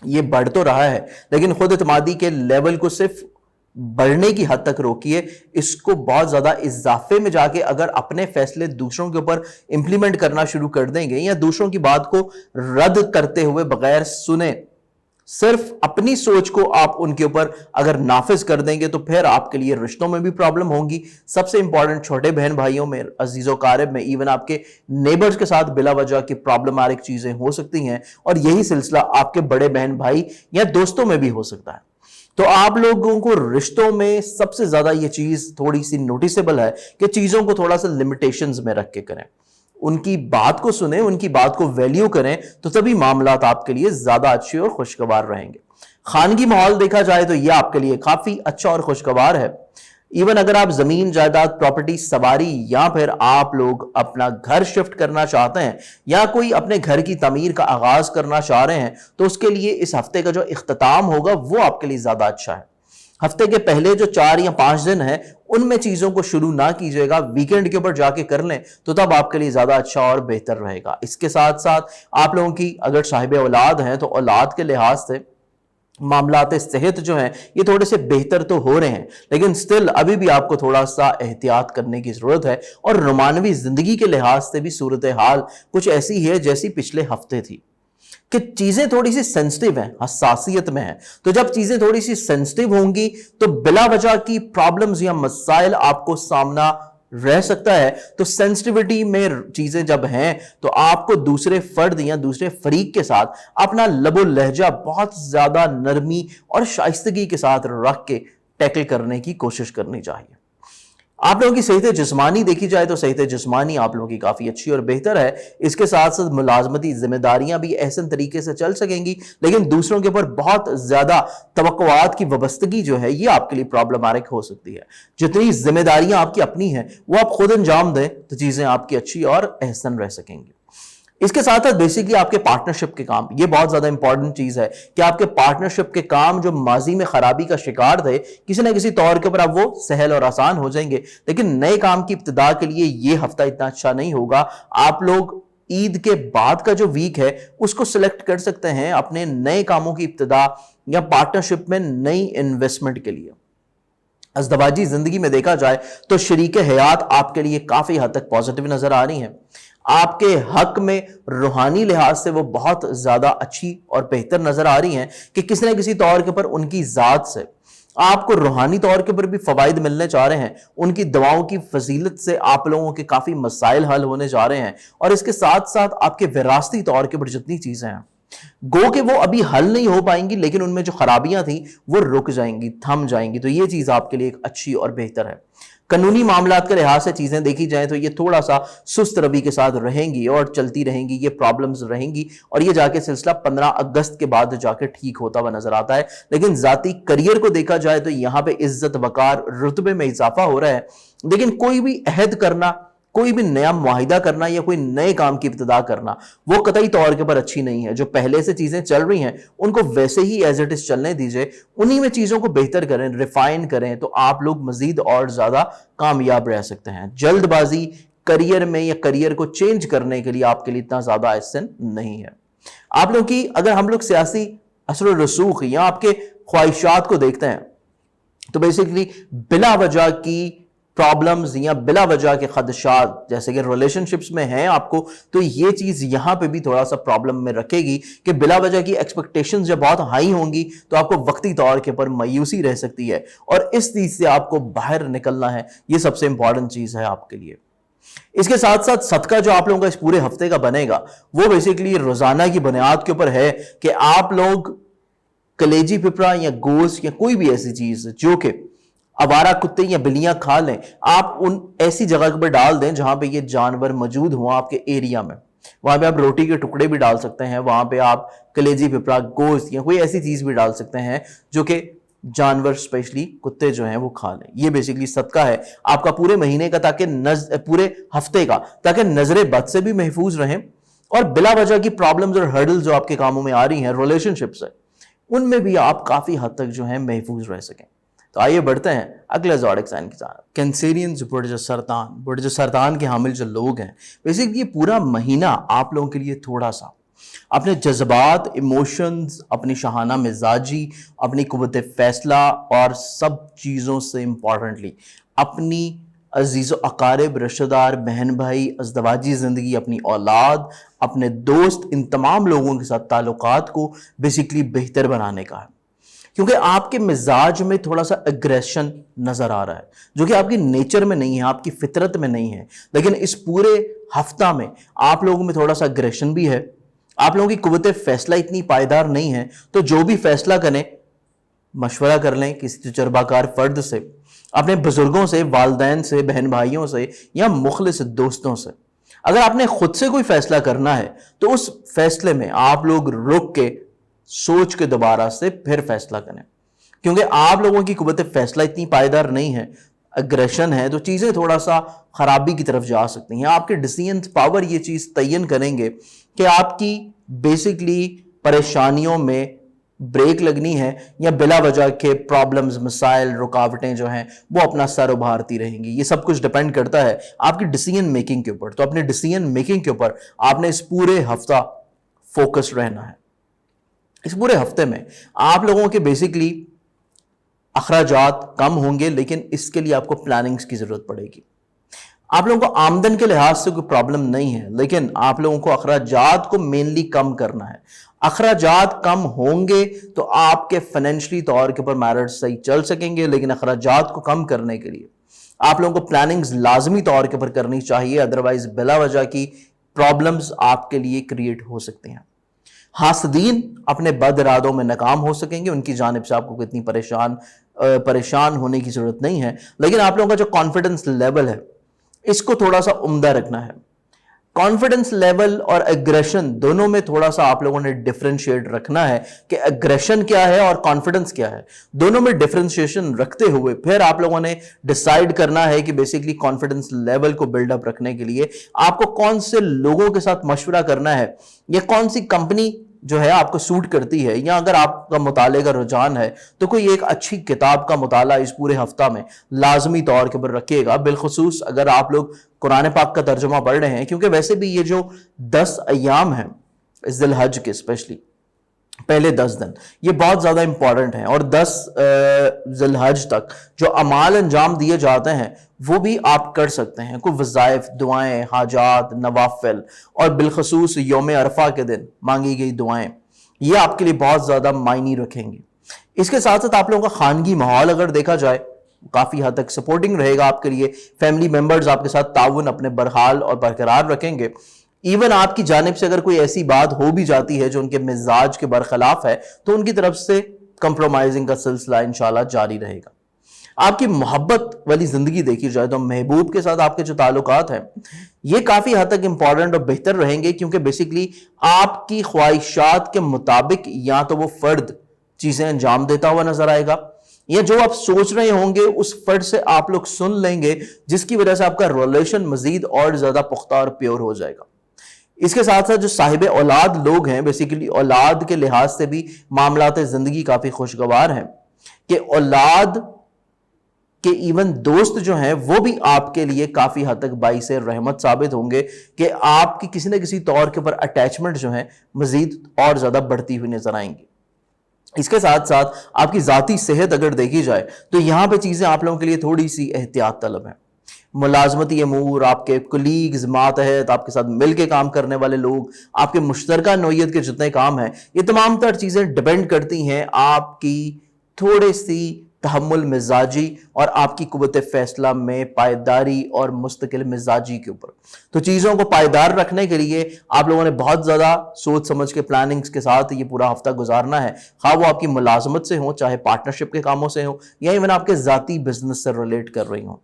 یہ بڑھ تو رہا ہے, لیکن خود اعتمادی کے لیول کو صرف بڑھنے کی حد تک روکیے. اس کو بہت زیادہ اضافے میں جا کے اگر اپنے فیصلے دوسروں کے اوپر امپلیمنٹ کرنا شروع کر دیں گے یا دوسروں کی بات کو رد کرتے ہوئے بغیر سنے صرف اپنی سوچ کو آپ ان کے اوپر اگر نافذ کر دیں گے تو پھر آپ کے لیے رشتوں میں بھی پرابلم ہوں گی. سب سے امپورٹنٹ چھوٹے بہن بھائیوں میں, عزیز و قارب میں, ایون آپ کے نیبرز کے ساتھ بلا وجہ کی پرابلماتک چیزیں ہو سکتی ہیں, اور یہی سلسلہ آپ کے بڑے بہن بھائی یا دوستوں میں بھی ہو سکتا ہے. तो आप लोगों को रिश्तों में सबसे ज्यादा ये चीज थोड़ी सी नोटिसेबल है कि चीजों को थोड़ा सा लिमिटेशंस में रख के करें, उनकी बात को सुने, उनकी बात को वैल्यू करें, तो तभी मामलात आपके लिए ज्यादा अच्छे और खुशगवार रहेंगे। खानगी माहौल देखा जाए तो यह आपके लिए काफी अच्छा और खुशगवार है। इवन अगर आप जमीन जायदाद प्रॉपर्टी सवारी या फिर आप लोग अपना घर शिफ्ट करना चाहते हैं या कोई अपने घर की तमीर का आगाज करना चाह रहे हैं, तो उसके लिए इस हफ्ते का जो इख्तिताम होगा वो आपके लिए ज्यादा अच्छा है। हफ्ते के पहले जो 4 या 5 दिन है उनमें चीजों को शुरू ना कीजिएगा, वीकेंड के ऊपर जाके कर लें तो तब आपके लिए ज्यादा अच्छा और बेहतर रहेगा। इसके साथ साथ आप लोगों की अगर साहिब औलाद हैं तो औलाद के लिहाज से मामलात सेहत जो हैं ये थोड़े से बेहतर तो हो रहे हैं, लेकिन स्टिल अभी भी आपको थोड़ा सा एहतियात करने की जरूरत है। और रोमानवी जिंदगी के लिहाज से भी सूरत हाल कुछ ऐसी है जैसी पिछले हफ्ते थी कि चीजें थोड़ी सी सेंसिटिव हैं, हसासियत में हैं। तो जब चीजें थोड़ी सी सेंसिटिव होंगी तो बिला वजह की प्रॉब्लम्स या मसाइल आपको सामना रह सकता है। तो सेंसिटिविटी में चीजें जब हैं तो आपको दूसरे फर्द या दूसरे फरीक के साथ अपना लबो लहजा बहुत ज्यादा नरमी और शाइस्तगी के साथ रख के टैकल करने की कोशिश करनी चाहिए। आप लोगों की सेहत जिस्मानी देखी जाए तो सेहत जिस्मानी आप लोगों की काफी अच्छी और बेहतर है। इसके साथ साथ मुलाजमती जिम्मेदारियां भी ऐसे तरीके से चल सकेंगी, लेकिन दूसरों के ऊपर बहुत ज्यादा तवक्कुआत की वाबस्तगी जो है ये आपके लिए प्रॉब्लमैटिक हो सकती है। जितनी जिम्मेदारियां आपकी अपनी हैं वो आप खुद अंजाम दें तो चीजें आपकी अच्छी और एहसन रह सकेंगी। इसके साथ साथ बेसिकली आपके पार्टनरशिप के काम, ये बहुत ज्यादा इंपॉर्टेंट चीज है कि आपके पार्टनरशिप के काम जो माजी में खराबी का शिकार थे किसी ना किसी तौर के ऊपर अब वो सहल और आसान हो जाएंगे। लेकिन नए काम की इब्तिदा के लिए ये हफ्ता इतना अच्छा नहीं होगा। आप लोग ईद के बाद का जो वीक है उसको सिलेक्ट कर सकते हैं अपने नए कामों की इब्तिदा या पार्टनरशिप में नई इन्वेस्टमेंट के लिए। अज़दवाजी जिंदगी में देखा जाए तो शरीक हयात आपके लिए काफी हद तक पॉजिटिव नजर आ रही हैं। आपके हक में रूहानी लिहाज से वो बहुत ज्यादा अच्छी और बेहतर नजर आ रही हैं कि किसी न किसी तौर के ऊपर उनकी जात से आपको रूहानी तौर के ऊपर भी फवाइद मिलने चाह रहे हैं। उनकी दवाओं की फजीलत से आप लोगों के काफी मसाइल हल होने जा रहे हैं। और इसके साथ साथ आपके विरासती तौर के ऊपर जितनी चीजें हैं गो कि वो अभी हल नहीं हो पाएंगी, लेकिन उनमें जो खराबियां थी वो रुक जाएंगी, थम जाएंगी। तो ये चीज आपके लिए एक अच्छी और बेहतर है। कानूनी मामलात के लिहाज से चीजें देखी जाए तो ये थोड़ा सा सुस्त रवि के साथ रहेंगी और चलती रहेंगी, ये प्रॉब्लम्स रहेंगी और ये जाके सिलसिला 15 अगस्त के बाद जाके ठीक होता हुआ नजर आता है। लेकिन जाती करियर को देखा जाए तो यहाँ पे इज्जत वकार रुतबे में इजाफा हो रहा है। लेकिन कोई भी अहद करना, कोई भी नया मुआहिदा करना या कोई नए काम की इब्तिदा करना वो कतई तौर के पर अच्छी नहीं है। जो पहले से चीजें चल रही हैं उनको वैसे ही एज इट इज चलने दीजिए, उन्हीं में चीजों को बेहतर करें, रिफाइन करें, तो आप लोग मजीद और ज्यादा कामयाब रह सकते हैं। जल्दबाजी करियर में या करियर को चेंज करने के लिए आपके लिए इतना ज्यादा आसान नहीं है। आप लोग की अगर हम लोग सियासी असर रसूख या आपके ख्वाहिशात को देखते हैं तो बेसिकली बिला वजह की प्रॉब्लम्स या बिला वजह के खदशात जैसे कि रिलेशनशिप्स में हैं आपको, तो ये चीज यहां पे भी थोड़ा सा प्रॉब्लम में रखेगी कि बिला वजह की एक्सपेक्टेशंस जब बहुत हाई होंगी तो आपको वक्ती तौर के ऊपर मायूसी रह सकती है और इस चीज से आपको बाहर निकलना है। ये सबसे इंपॉर्टेंट चीज है आपके लिए। इसके साथ साथ सदका जो आप लोगों का इस पूरे हफ्ते का बनेगा वो बेसिकली रोजाना की बुनियाद के ऊपर है कि आप लोग कलेजी पिपरा या गोश्त या कोई भी ऐसी चीज जो कि आवारा कुत्ते या बिल्लियां खा लें, आप उन ऐसी जगह पर डाल दें जहां पे ये जानवर मौजूद हुआ आपके एरिया में। वहां पे आप रोटी के टुकड़े भी डाल सकते हैं, वहां पे आप कलेजी पिपरा गोश्त या कोई ऐसी चीज भी डाल सकते हैं जो कि जानवर स्पेशली कुत्ते जो हैं वो खा लें। ये बेसिकली सदका है आपका पूरे महीने का, ताकि पूरे हफ्ते का, ताकि नजरे बद से भी महफूज रहें और बिला वजह की प्रॉब्लम्स और हर्डल्स जो आपके कामों में आ रही हैं रिलेशनशिप से, उनमें भी आप काफी हद तक जो है महफूज रह सकें। तो आइए बढ़ते हैं अगले ज़ोडिक साइन की तरफ। कैंसेरियंस बुर्ज सरतान के हामिल जो लोग हैं, बेसिकली ये पूरा महीना आप लोगों के लिए थोड़ा सा अपने जज्बात, इमोशंस, अपनी शहाना मिजाजी, अपनी कुव्वत फैसला और सब चीज़ों से इम्पॉर्टेंटली अपनी अजीज़ अकारिब, रिश्तेदार, बहन भाई, अज़दवाजी ज़िंदगी, अपनी औलाद, अपने दोस्त, इन तमाम लोगों के साथ ताल्लुकात को बेसिकली बेहतर बनाने का है। क्योंकि आपके मिजाज में थोड़ा सा एग्रेशन नजर आ रहा है जो कि आपकी नेचर में नहीं है, आपकी फितरत में नहीं है। लेकिन इस पूरे हफ्ता में आप लोगों में थोड़ा सा एग्रेशन भी है। आप लोगों की कुव्वत फैसला इतनी पायदार नहीं है, तो जो भी फैसला करें मशवरा कर लें किसी तजर्बाकार फर्द से, अपने बुजुर्गों से, वालदैन से, बहन भाइयों से या मुखलिस दोस्तों से। अगर आपने खुद से कोई फैसला करना है तो उस फैसले में आप लोग रुक के सोच के दोबारा से फिर फैसला करें, क्योंकि आप लोगों की कुव्वत फैसला इतनी पायदार नहीं है, अग्रेशन है, तो चीज़ें थोड़ा सा खराबी की तरफ जा सकती हैं। आपके डिसीजन पावर ये चीज़ तयन करेंगे कि आपकी बेसिकली परेशानियों में ब्रेक लगनी है या बिला वजह के प्रॉब्लम्स, मसाइल, रुकावटें जो हैं वो अपना सर उभारती रहेंगी। ये सब कुछ डिपेंड करता है आपकी डिसीजन मेकिंग के ऊपर। तो अपने डिसीजन मेकिंग के ऊपर आपने इस पूरे हफ्ता फोकस रहना है। इस पूरे हफ्ते में आप लोगों के बेसिकली अखराजात कम होंगे, लेकिन इसके लिए आपको प्लानिंग्स की जरूरत पड़ेगी। आप लोगों को आमदन के लिहाज से कोई प्रॉब्लम नहीं है, लेकिन आप लोगों को अखराजात को मेनली कम करना है। अखराजात कम होंगे तो आपके फाइनेंशियली तौर के ऊपर मैरिज सही चल सकेंगे, लेकिन अखराजात को कम करने के लिए आप लोगों को प्लानिंग्स लाजमी तौर के ऊपर करनी चाहिए, अदरवाइज बिला वजह की प्रॉब्लम्स आपके लिए क्रिएट हो सकती हैं। हासदीन अपने बद इरादों में नाकाम हो सकेंगे, उनकी जानिब से आपको इतनी परेशान होने की जरूरत नहीं है, लेकिन आप लोगों का जो कॉन्फिडेंस लेवल है इसको थोड़ा सा उम्दा रखना है। कॉन्फिडेंस लेवल और एग्रेशन दोनों में थोड़ा सा आप लोगों ने डिफरेंशिएट रखना है कि एग्रेशन क्या है और कॉन्फिडेंस क्या है। दोनों में डिफरेंशिएशन रखते हुए फिर आप लोगों ने डिसाइड करना है कि बेसिकली कॉन्फिडेंस लेवल को बिल्डअप रखने के लिए आपको कौन से लोगों के साथ मशवरा करना है या कौन सी कंपनी जो है आपको सूट करती है, या अगर आपका मुताले का रुझान है तो कोई एक अच्छी किताब का मुताला इस पूरे हफ्ता में लाजमी तौर के ऊपर रखिएगा। बिलखुसूस अगर आप लोग कुरान पाक का तर्जुमा पढ़ रहे हैं, क्योंकि वैसे भी ये जो 10 अय्याम हैं इस दिल हज के, स्पेशली पहले 10 दिन ये बहुत ज्यादा इंपॉर्टेंट हैं, और 10 जिलहज तक जो अमाल अंजाम दिए जाते हैं वो भी आप कर सकते हैं। कोई वज़ाइफ, दुआएं, हाजात, नवाफिल और बिलखसूस यौम अरफा के दिन मांगी गई दुआएं, ये आपके लिए बहुत ज्यादा मायने रखेंगी। इसके साथ साथ आप लोगों का खानगी माहौल अगर देखा जाए काफी हद तक सपोर्टिंग रहेगा आपके लिए। फैमिली मेंबर्स आपके साथ ताउन अपने बरहाल और बरकरार रखेंगे। इवन आपकी जानिब से अगर कोई ऐसी बात हो भी जाती है जो उनके मिजाज के बरखिलाफ है तो उनकी तरफ से कंप्रोमाइजिंग का सिलसिला इंशाल्लाह जारी रहेगा। आपकी मोहब्बत वाली जिंदगी देखी जाए तो महबूब के साथ आपके जो ताल्लुकात हैं ये काफी हद तक इंपॉर्टेंट और बेहतर रहेंगे, क्योंकि बेसिकली आपकी ख्वाहिशात के मुताबिक या तो वो फर्द चीजें अंजाम देता हुआ नजर आएगा, या जो आप सोच रहे होंगे उस फर्द से आप लोग सुन लेंगे, जिसकी वजह से आपका रिलेशन मजीद और ज्यादा पुख्ता और प्योर हो जाएगा। इसके साथ साथ जो साहिब औलाद लोग हैं, बेसिकली औलाद के लिहाज से भी मामलात जिंदगी काफी खुशगवार हैं कि औलाद के इवन दोस्त जो हैं वो भी आपके लिए काफी हद तक बाइस रहमत साबित होंगे कि आपकी किसी न किसी तौर के ऊपर अटैचमेंट जो है मजीद और ज्यादा बढ़ती हुई नजर आएंगी। इसके साथ साथ आपकी जाती सेहत अगर देखी जाए तो यहां पे चीजें आप लोगों के लिए थोड़ी सी एहतियात तलब है। मुलाजमती अमूर, आपके कुलीग्स, मातहत, आपके साथ मिलकर काम करने वाले लोग, आपके मुश्तरका नौयत के जितने काम हैं, ये तमाम तर चीज़ें डिपेंड करती हैं आपकी थोड़ी सी तहम्मुल मिजाजी और आपकी कुव्वत फैसला में पायदारी और मुस्तकिल मिजाजी के ऊपर। तो चीज़ों को पायदार रखने के लिए आप लोगों ने बहुत ज़्यादा सोच समझ के प्लानिंग्स के साथ ये पूरा हफ्ता गुजारना है, खा वो आपकी मुलाजमत से हो, चाहे पार्टनरशिप के कामों से हो, या इवन आपके ज़ाती बिजनेस से रिलेट कर रही हो।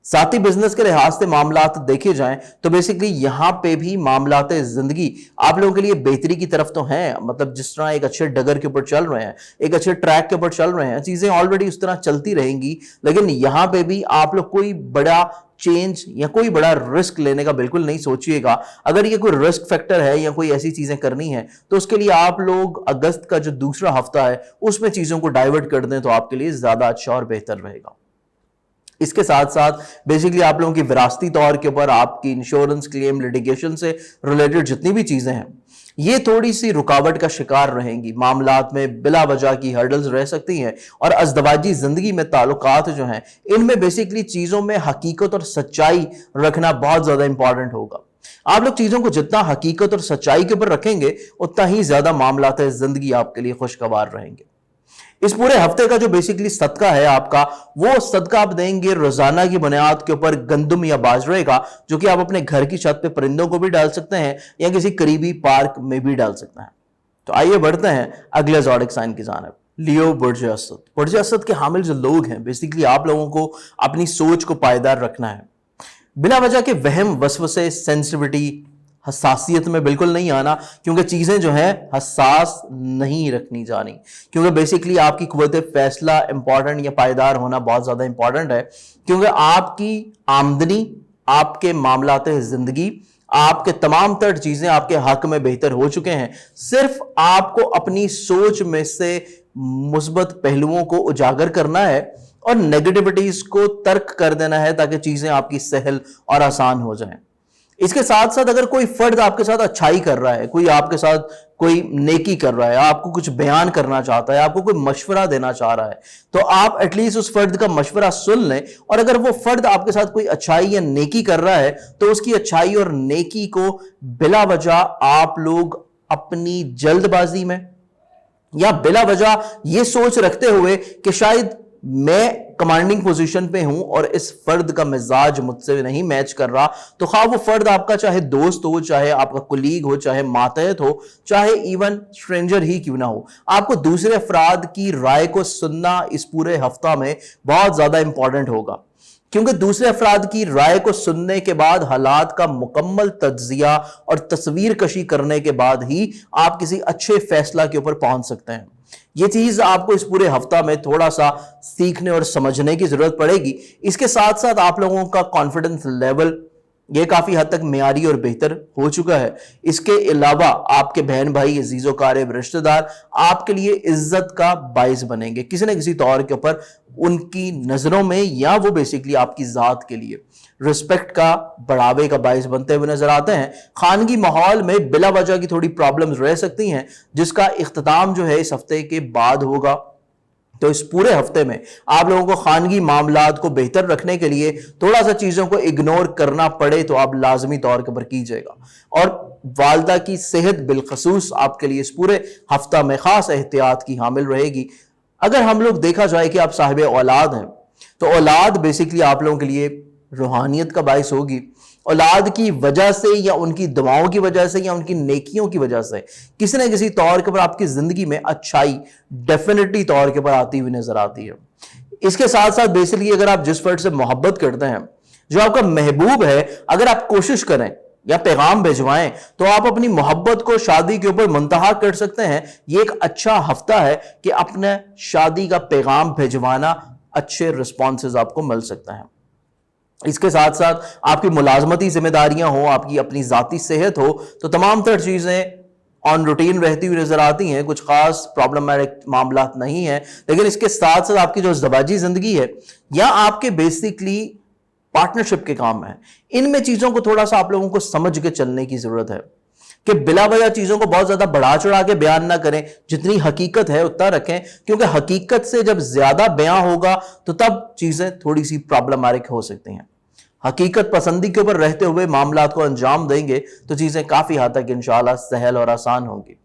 साथी बिजनेस के लिहाज से मामलात देखे जाएं तो बेसिकली यहां पे भी मामलात जिंदगी आप लोगों के लिए बेहतरी की तरफ तो हैं। मतलब जिस तरह एक अच्छे डगर के ऊपर चल रहे हैं, एक अच्छे ट्रैक के ऊपर चल रहे हैं, चीजें ऑलरेडी उस तरह चलती रहेंगी, लेकिन यहां पे भी आप लोग कोई बड़ा चेंज या कोई बड़ा रिस्क लेने का बिल्कुल नहीं सोचिएगा। अगर ये कोई रिस्क फैक्टर है या कोई ऐसी चीजें करनी है तो उसके लिए आप लोग अगस्त का जो दूसरा हफ्ता है उसमें चीजों को डाइवर्ट कर दें तो आपके लिए ज्यादा अच्छा और बेहतर रहेगा। इसके साथ साथ बेसिकली आप लोगों की विरासती तौर के ऊपर आपकी इंश्योरेंस क्लेम, लिटिगेशन से रिलेटेड जितनी भी चीजें हैं ये थोड़ी सी रुकावट का शिकार रहेंगी। मामलात में बिला वजह की हर्डल्स रह सकती हैं, और अज़दवाजी जिंदगी में ताल्लुकात जो हैं इनमें बेसिकली चीजों में हकीकत और सच्चाई रखना बहुत ज्यादा इंपॉर्टेंट होगा। आप लोग चीजों को जितना हकीकत और सच्चाई के ऊपर रखेंगे उतना ही ज्यादा मामलात जिंदगी आपके लिए खुशगवार रहेंगे। इस पूरे हफ्ते का जो बेसिकली सदका है आपका, वो सदका आप देंगे रोजाना की बुनियाद के ऊपर गंदम या बाजरे का, जो कि आप अपने घर की छत पे परिंदों को भी डाल सकते हैं या किसी करीबी पार्क में भी डाल सकते हैं। तो आइए बढ़ते हैं अगले ज़ोडिक साइन की जानिब। लियो बुर्ज असद। बुर्ज असद के हामिल जो लोग हैं, बेसिकली आप लोगों को अपनी सोच को पायदार रखना है। बिना वजह के वहम, वसवसे, सेंसिटिविटी, हसासियत में बिल्कुल नहीं आना, क्योंकि चीजें जो हैं हसास नहीं रखनी जानी, क्योंकि बेसिकली आपकी कुव्वत फैसला इंपॉर्टेंट या पायदार होना बहुत ज्यादा इंपॉर्टेंट है, क्योंकि आपकी आमदनी, आपके मामलात जिंदगी, आपके तमाम तर चीजें आपके हक में बेहतर हो चुके हैं। सिर्फ आपको अपनी सोच में से मुस्बत पहलुओं को उजागर करना है और नेगेटिविटीज को तर्क कर देना है, ताकि चीजें आपकी सहल और आसान हो जाएं। इसके साथ साथ अगर कोई फर्द आपके साथ अच्छाई कर रहा है, कोई आपके साथ कोई नेकी कर रहा है, आपको कुछ बयान करना चाहता है, आपको कोई मशवरा देना चाह रहा है, तो आप एटलीस्ट उस फर्द का मशवरा सुन लें। और अगर वो फर्द आपके साथ कोई अच्छाई या नेकी कर रहा है, तो उसकी अच्छाई और नेकी को बिला वजह आप लोग अपनी जल्दबाजी में या बिला वजह ये सोच रखते हुए कि शायद मैं कमांडिंग पोजीशन पे हूं और इस फर्द का मिजाज मुझसे नहीं मैच कर रहा, तो खा वो फर्द आपका चाहे दोस्त हो, चाहे आपका कुलीग हो, चाहे मातहत हो, चाहे इवन स्ट्रेंजर ही क्यों ना हो, आपको दूसरे अफराद की राय को सुनना इस पूरे हफ्ता में बहुत ज्यादा इंपॉर्टेंट होगा। क्योंकि दूसरे अफराद की राय को सुनने के बाद, हालात का मुकम्मल तज्जिया और तस्वीर कशी करने के बाद ही आप किसी अच्छे फैसला के ऊपर पहुंच सकते हैं। ये चीज आपको इस पूरे हफ्ता में थोड़ा सा सीखने और समझने की जरूरत पड़ेगी। इसके साथ साथ आप लोगों का कॉन्फिडेंस लेवल ये काफी हद तक मेयारी और बेहतर हो चुका है। इसके अलावा आपके बहन भाई, अजीजो कारिब, रिश्तेदार आपके लिए इज्जत का बाइस बनेंगे किसी न किसी तौर के ऊपर, उनकी नजरों में, या वो बेसिकली आपकी जात के लिए रिस्पेक्ट का बढ़ावे का बाइस बनते हुए नजर आते हैं। खानगी माहौल में बिला वजह की थोड़ी प्रॉब्लम्स रह सकती हैं, जिसका इख्तिताम जो है इस हफ्ते के बाद होगा। तो इस पूरे हफ्ते में आप लोगों को खानगी मामलात को बेहतर रखने के लिए थोड़ा सा चीजों को इग्नोर करना पड़े तो आप लाजमी तौर के ऊपर कीजिएगा। और वालदा की सेहत बिलखसूस आपके लिए इस पूरे हफ्ता में खास एहतियात की हामिल रहेगी। अगर हम लोग देखा जाए कि आप साहिब औलाद हैं, तो औलाद बेसिकली आप लोगों के लिए रूहानियत का बाइस होगी। औलाद की वजह से या उनकी दुआओं की वजह से या उनकी नेकियों की वजह से किसी न किसी तौर के ऊपर आपकी जिंदगी में अच्छाई डेफिनेटली तौर के ऊपर आती हुई नजर आती है। इसके साथ साथ बेसिकली अगर आप जिस फर्द से मोहब्बत करते हैं, जो आपका महबूब है, अगर आप कोशिश करें या पैगाम भिजवाएं, तो आप अपनी मोहब्बत को शादी के ऊपर मुंतहा कर सकते हैं। ये एक अच्छा हफ्ता है कि अपने शादी का पैगाम भिजवाना, अच्छे रिस्पॉन्सेज आपको मिल सकते हैं। इसके साथ साथ आपकी मुलाजमती जिम्मेदारियां हो, आपकी अपनी जाती सेहत हो, तो तमाम तर चीजें ऑन रूटीन रहती हुई नजर आती हैं। कुछ खास प्रॉब्लमैटिक मामला नहीं है, लेकिन इसके साथ साथ आपकी जो ज़वाजी जिंदगी है या आपके बेसिकली पार्टनरशिप के काम है, इनमें चीजों को थोड़ा सा आप लोगों को समझ के चलने की जरूरत है कि बिला वजह चीजों को बहुत ज्यादा बढ़ा चढ़ा के बयान ना करें। जितनी हकीकत है उतना रखें, क्योंकि हकीकत से जब ज्यादा बयान होगा तो तब चीजें थोड़ी सी प्रॉब्लमैटिक हो सकती हैं। हकीकत पसंदी के ऊपर रहते हुए मामलात को अंजाम देंगे तो चीजें काफी हद तक इंशाल्लाह सहल और आसान होंगी।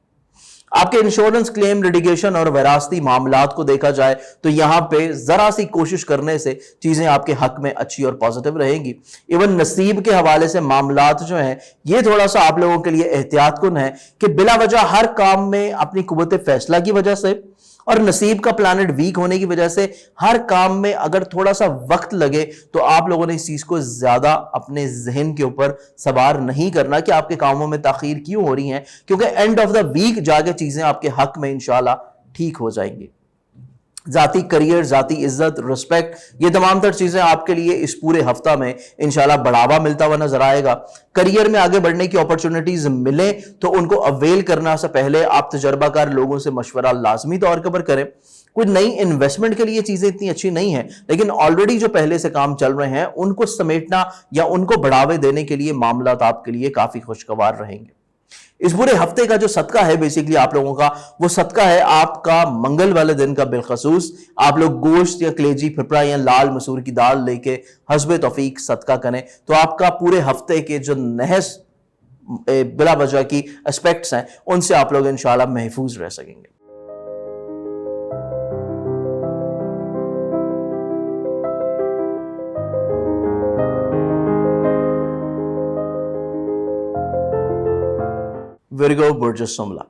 आपके इंश्योरेंस क्लेम, लिटिगेशन और वरासती मामलात को देखा जाए तो यहां पे जरा सी कोशिश करने से चीजें आपके हक में अच्छी और पॉजिटिव रहेंगी। इवन नसीब के हवाले से मामलात जो हैं, ये थोड़ा सा आप लोगों के लिए एहतियात कुन है कि बिला वजह हर काम में अपनी कुव्वत फैसला की वजह से और नसीब का प्लैनेट वीक होने की वजह से हर काम में अगर थोड़ा सा वक्त लगे, तो आप लोगों ने इस चीज को ज्यादा अपने जहन के ऊपर सवार नहीं करना कि आपके कामों में ताखीर क्यों हो रही हैं, क्योंकि एंड ऑफ द वीक जाके चीजें आपके हक में इंशाल्लाह ठीक हो जाएंगी। जाती करियर, जाती इज्जत, रिस्पेक्ट, ये तमाम तर चीजें आपके लिए इस पूरे हफ्ता में इंशाल्लाह बढ़ावा मिलता हुआ नजर आएगा। करियर में आगे बढ़ने की अपॉर्चुनिटीज मिले तो उनको अवेल करना से पहले आप तजर्बाकार लोगों से मशवरा लाजमी तौर पर करें। कोई नई इन्वेस्टमेंट के लिए चीजें इतनी अच्छी नहीं है, लेकिन ऑलरेडी जो पहले से काम चल रहे हैं उनको समेटना या उनको बढ़ावे देने के लिए मामला आपके लिए काफी खुशगवार रहेंगे। इस पूरे हफ्ते का जो सदका है बेसिकली आप लोगों का, वो सदका है आपका मंगल वाले दिन का। बिलखसूस आप लोग गोश्त या कलेजी, फिपरा या लाल मसूर की दाल लेके हस्बे तौफीक सदका करें, तो आपका पूरे हफ्ते के जो नहस बिला वजह की एस्पेक्ट्स हैं, उनसे आप लोग इंशाल्लाह महफूज रह सकेंगे। Virgo Burj सुमला।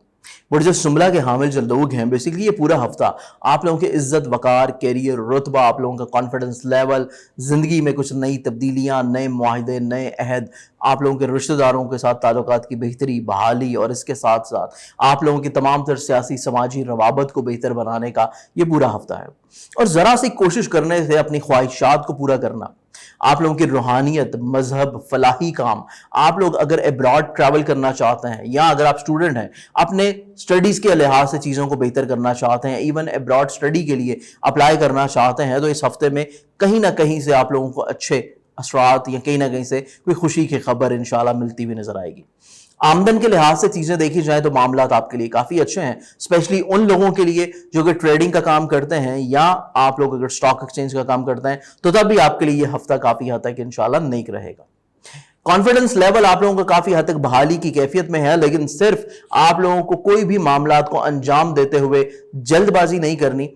बट जो सुमला के हामिल जो लोग हैं, बेसिकली ये पूरा हफ्ता आप लोगों की इज्जत, वकार, कैरियर, रुतबा, आप लोगों का कॉन्फिडेंस लेवल, जिंदगी में कुछ नई तब्दीलियां, नए मुआहदे, नए अहद, आप लोगों के रिश्तेदारों के साथ ताल्लुकात की बेहतरी, बहाली, और इसके साथ साथ आप लोगों की तमाम तर सियासी समाजी रवाबत को बेहतर बनाने का ये पूरा हफ्ता है। और ज़रा सी कोशिश करने से अपनी ख्वाहिशात को पूरा करना, आप लोगों की रूहानियत, मजहब, फलाही काम, आप लोग अगर अब्रॉड ट्रैवल करना चाहते हैं, या अगर आप स्टूडेंट हैं अपने स्टडीज के लिहाज से चीज़ों को बेहतर करना चाहते हैं, इवन अब्रॉड स्टडी के लिए अप्लाई करना चाहते हैं, तो इस हफ्ते में कहीं ना कहीं से आप लोगों को अच्छे असरात या कहीं ना कहीं से कोई खुशी की खबर इंशाल्लाह मिलती हुई नजर आएगी। आमदन के लिहाज से चीजें देखी जाए तो मामलात आपके लिए काफी अच्छे हैं, स्पेशली उन लोगों के लिए जो कि ट्रेडिंग का काम करते हैं, या आप लोग अगर स्टॉक एक्सचेंज का काम करते हैं तो तब भी आपके लिए ये हफ्ता काफी हद तक इंशाल्लाह नेक रहेगा। कॉन्फिडेंस लेवल आप लोगों का काफी हद तक बहाली की कैफियत में है, लेकिन सिर्फ आप लोगों को कोई भी मामलात को अंजाम देते हुए जल्दबाजी नहीं करनी।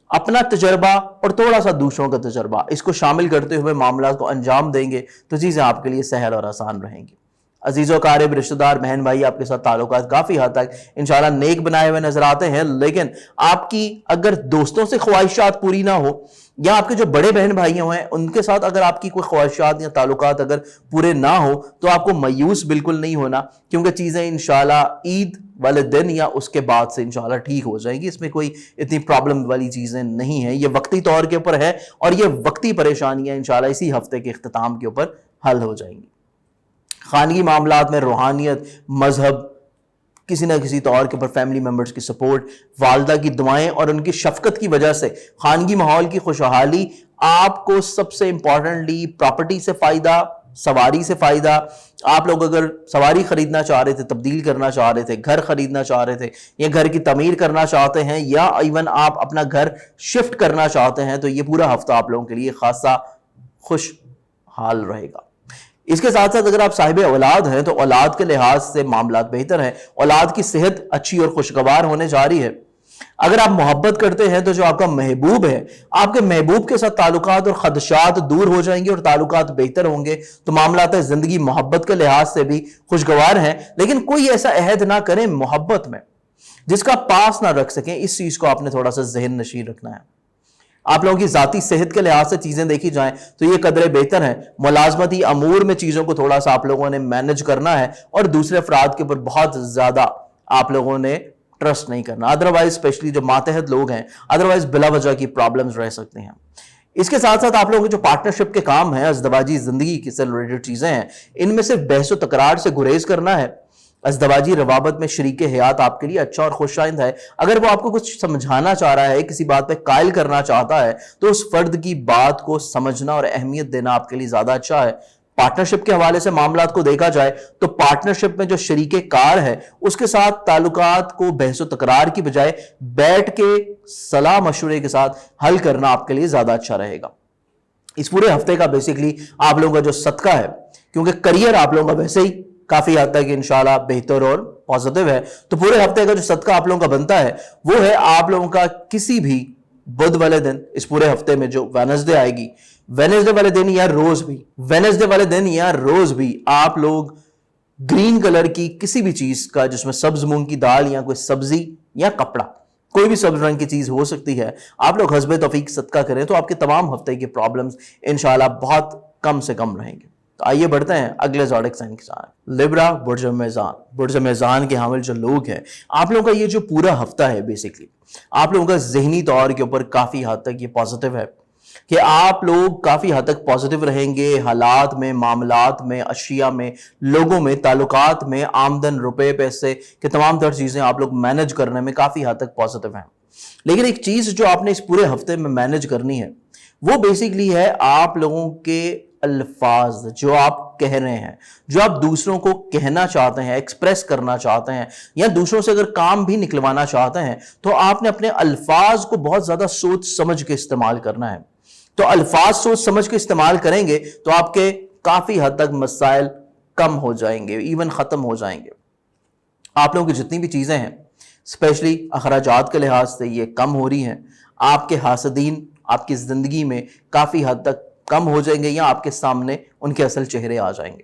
अपना तजर्बा और थोड़ा सा दूसरों का तजर्बा, इसको शामिल करते हुए मामलात को अंजाम देंगे तो चीजें आपके लिए सहल और आसान रहेंगी। अजीज़ व क़ारिब, रिश्तेदार, बहन भाई, आपके साथ ताल्लुकात काफ़ी हद तक इंशाल्लाह नेक बनाए हुए नजर आते हैं, लेकिन आपकी अगर दोस्तों से ख्वाहिशात पूरी ना हो, या आपके जो बड़े बहन भाई हैं उनके साथ अगर आपकी कोई ख्वाहिशात या ताल्लुकात अगर पूरे ना हो, तो आपको मायूस बिल्कुल नहीं होना, क्योंकि चीज़ें इंशाल्लाह ईद वाले दिन या उसके बाद से इंशाल्लाह ठीक हो जाएंगी। इसमें कोई इतनी प्रॉब्लम वाली चीज़ें नहीं है, ये वक्ती तौर के ऊपर है, और ये वक्ती परेशानियां इंशाल्लाह इसी हफ्ते के इख्तिताम के ऊपर हल हो जाएंगी। खानगी मामलात में रूहानियत, मजहब, किसी ना किसी तौर के ऊपर फैमिली मेंबर्स की सपोर्ट, वालदा की दुआएं और उनकी शफकत की वजह से खानगी माहौल की खुशहाली, आपको सबसे इंपॉर्टेंटली प्रॉपर्टी से फायदा, सवारी से फायदा। आप लोग अगर सवारी खरीदना चाह रहे थे, तब्दील करना चाह रहे थे, घर खरीदना चाह रहे थे, या घर की तमीर करना चाहते हैं, या इवन आप अपना घर शिफ्ट करना चाहते हैं, तो ये पूरा हफ्ता आप लोगों के लिए खासा खुशहाल रहेगा। इसके साथ साथ अगर आप साहिब औलाद हैं तो औलाद के लिहाज से मामलात बेहतर हैं, औलाद की सेहत अच्छी और खुशगवार होने जा रही है। अगर आप मोहब्बत करते हैं तो जो आपका महबूब है, आपके महबूब के साथ ताल्लुकात और खदशात दूर हो जाएंगे और ताल्लुकात बेहतर होंगे। तो मामलात जिंदगी मोहब्बत के लिहाज से भी खुशगवार हैं, लेकिन कोई ऐसा अहद ना करें मोहब्बत में जिसका पास ना रख सकें। इस चीज को आपने थोड़ा सा जहन नशीर रखना है। आप लोगों की जाती सेहत के लिहाज से चीजें देखी जाएं तो ये कदरे बेहतर है। मुलाजमती अमूर में चीजों को थोड़ा सा आप लोगों ने मैनेज करना है, और दूसरे अफराद के ऊपर बहुत ज्यादा आप लोगों ने ट्रस्ट नहीं करना, अदरवाइज स्पेशली जो मातहत लोग हैं, अदरवाइज बिला वजह की प्रॉब्लम्स रह सकते हैं। इसके साथ साथ आप लोगों के जो पार्टनरशिप के काम हैं, अज़दवाजी जिंदगी की से रिलेटेड चीजें हैं, इनमें सिर्फ बहस व तकरार से गुरेज करना है। अज़दवाजी रवाबत में शरीक हयात आपके लिए अच्छा और खुशाइंद है। अगर वो आपको कुछ समझाना चाह रहा है, किसी बात पे कायल करना चाहता है, तो उस फर्द की बात को समझना और अहमियत देना आपके लिए ज्यादा अच्छा है। पार्टनरशिप के हवाले से मामलात को देखा जाए तो पार्टनरशिप में जो शरीके कार है उसके साथ ताल्लुकात को बहस तकरार की बजाय बैठ के सलाह मशवरे के साथ हल करना आपके लिए ज्यादा अच्छा रहेगा। इस पूरे हफ्ते का बेसिकली आप लोगों का जो सदका है, क्योंकि करियर आप लोगों का वैसे ही काफी हद तक इंशाल्लाह बेहतर और पॉजिटिव है, तो पूरे हफ्ते का जो सदका आप लोगों का बनता है वो है आप लोगों का किसी भी बुध वाले दिन, इस पूरे हफ्ते में जो वेडनेसडे आएगी, वेडनेसडे वाले दिन या रोज भी, वेडनेसडे वाले दिन या रोज भी आप लोग ग्रीन कलर की किसी भी चीज का, जिसमें सब्ज मूंग की दाल या कोई सब्जी या कपड़ा, कोई भी सब्ज रंग की चीज हो सकती है, आप लोग हस्बे तौफीक सदका करें तो आपके तमाम हफ्ते के प्रॉब्लम्स इंशाल्लाह बहुत कम से कम रहेंगे। तो आइए बढ़ते हैं अगले ज़ोडिक साइन के साथ। लिब्रा, बुर्ज मेज़ान। बुर्ज मेज़ान के हामिल जो लोग हैं, आप लोगों का ये जो पूरा हफ्ता है बेसिकली आप लोगों का जहनी तौर के ऊपर काफी हद तक ये पॉजिटिव है कि आप लोग काफी हद तक पॉजिटिव रहेंगे। हालात में, मामलात में, अशिया में, लोगों में, ताल्लुकात में, आमदन, रुपए, पैसे के तमाम तर चीजें आप लोग मैनेज करने में काफी हद तक पॉजिटिव हैं। लेकिन एक चीज जो आपने इस पूरे हफ्ते में मैनेज करनी है वो बेसिकली है आप लोगों के अल्फाज, जो आप कह रहे हैं, जो आप दूसरों को कहना चाहते हैं, एक्सप्रेस करना चाहते हैं, या दूसरों से अगर काम भी निकलवाना चाहते हैं तो आपने अपने अल्फाज को बहुत ज्यादा सोच समझ के इस्तेमाल करना है। तो अल्फाज सोच समझ के इस्तेमाल करेंगे तो आपके काफी हद तक मसाइल कम हो जाएंगे, इवन खत्म हो जाएंगे। आप लोगों की जितनी भी चीजें हैं स्पेशली अखराजात के लिहाज से ये कम हो रही हैं। आपके हासदीन आपकी जिंदगी में काफी हद तक कम हो जाएंगे या आपके सामने उनके असल चेहरे आ जाएंगे।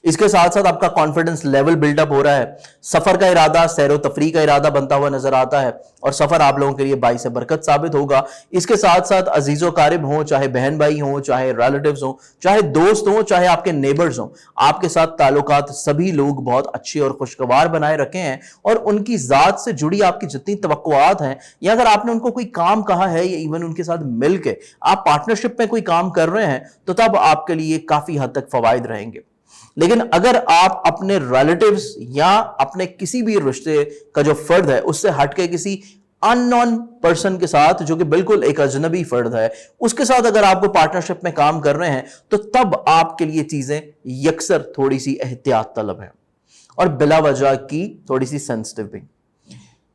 इसके साथ साथ आपका कॉन्फिडेंस लेवल बिल्डअप हो रहा है, सफर का इरादा, सैरो तफरी का इरादा बनता हुआ नजर आता है और सफर आप लोगों के लिए बाइस बरकत साबित होगा। इसके साथ साथ अजीजो कारिब हो, चाहे बहन भाई हो, चाहे रिलेटिव्स हो, चाहे दोस्त हो, चाहे आपके नेबर्स हो, आपके साथ ताल्लुकात सभी लोग बहुत अच्छे और खुशगवार बनाए रखे हैं और उनकी जात से जुड़ी आपकी जितनी तवक्कुआत हैं, या अगर आपने उनको कोई काम कहा है या इवन उनके साथ मिलकर आप पार्टनरशिप में कोई काम कर रहे हैं, तो तब आपके लिए काफी हद तक फवायद रहेंगे। लेकिन अगर आप अपने रिलेटिव्स या अपने किसी भी रिश्ते का जो फर्द है उससे हटके किसी अननोन पर्सन के साथ, जो कि बिल्कुल एक अजनबी फर्द है, उसके साथ अगर आपको पार्टनरशिप में काम कर रहे हैं, तो तब आपके लिए चीजें यकसर थोड़ी सी एहतियात तलब है और बिला वजह की थोड़ी सी सेंसिटिव भी।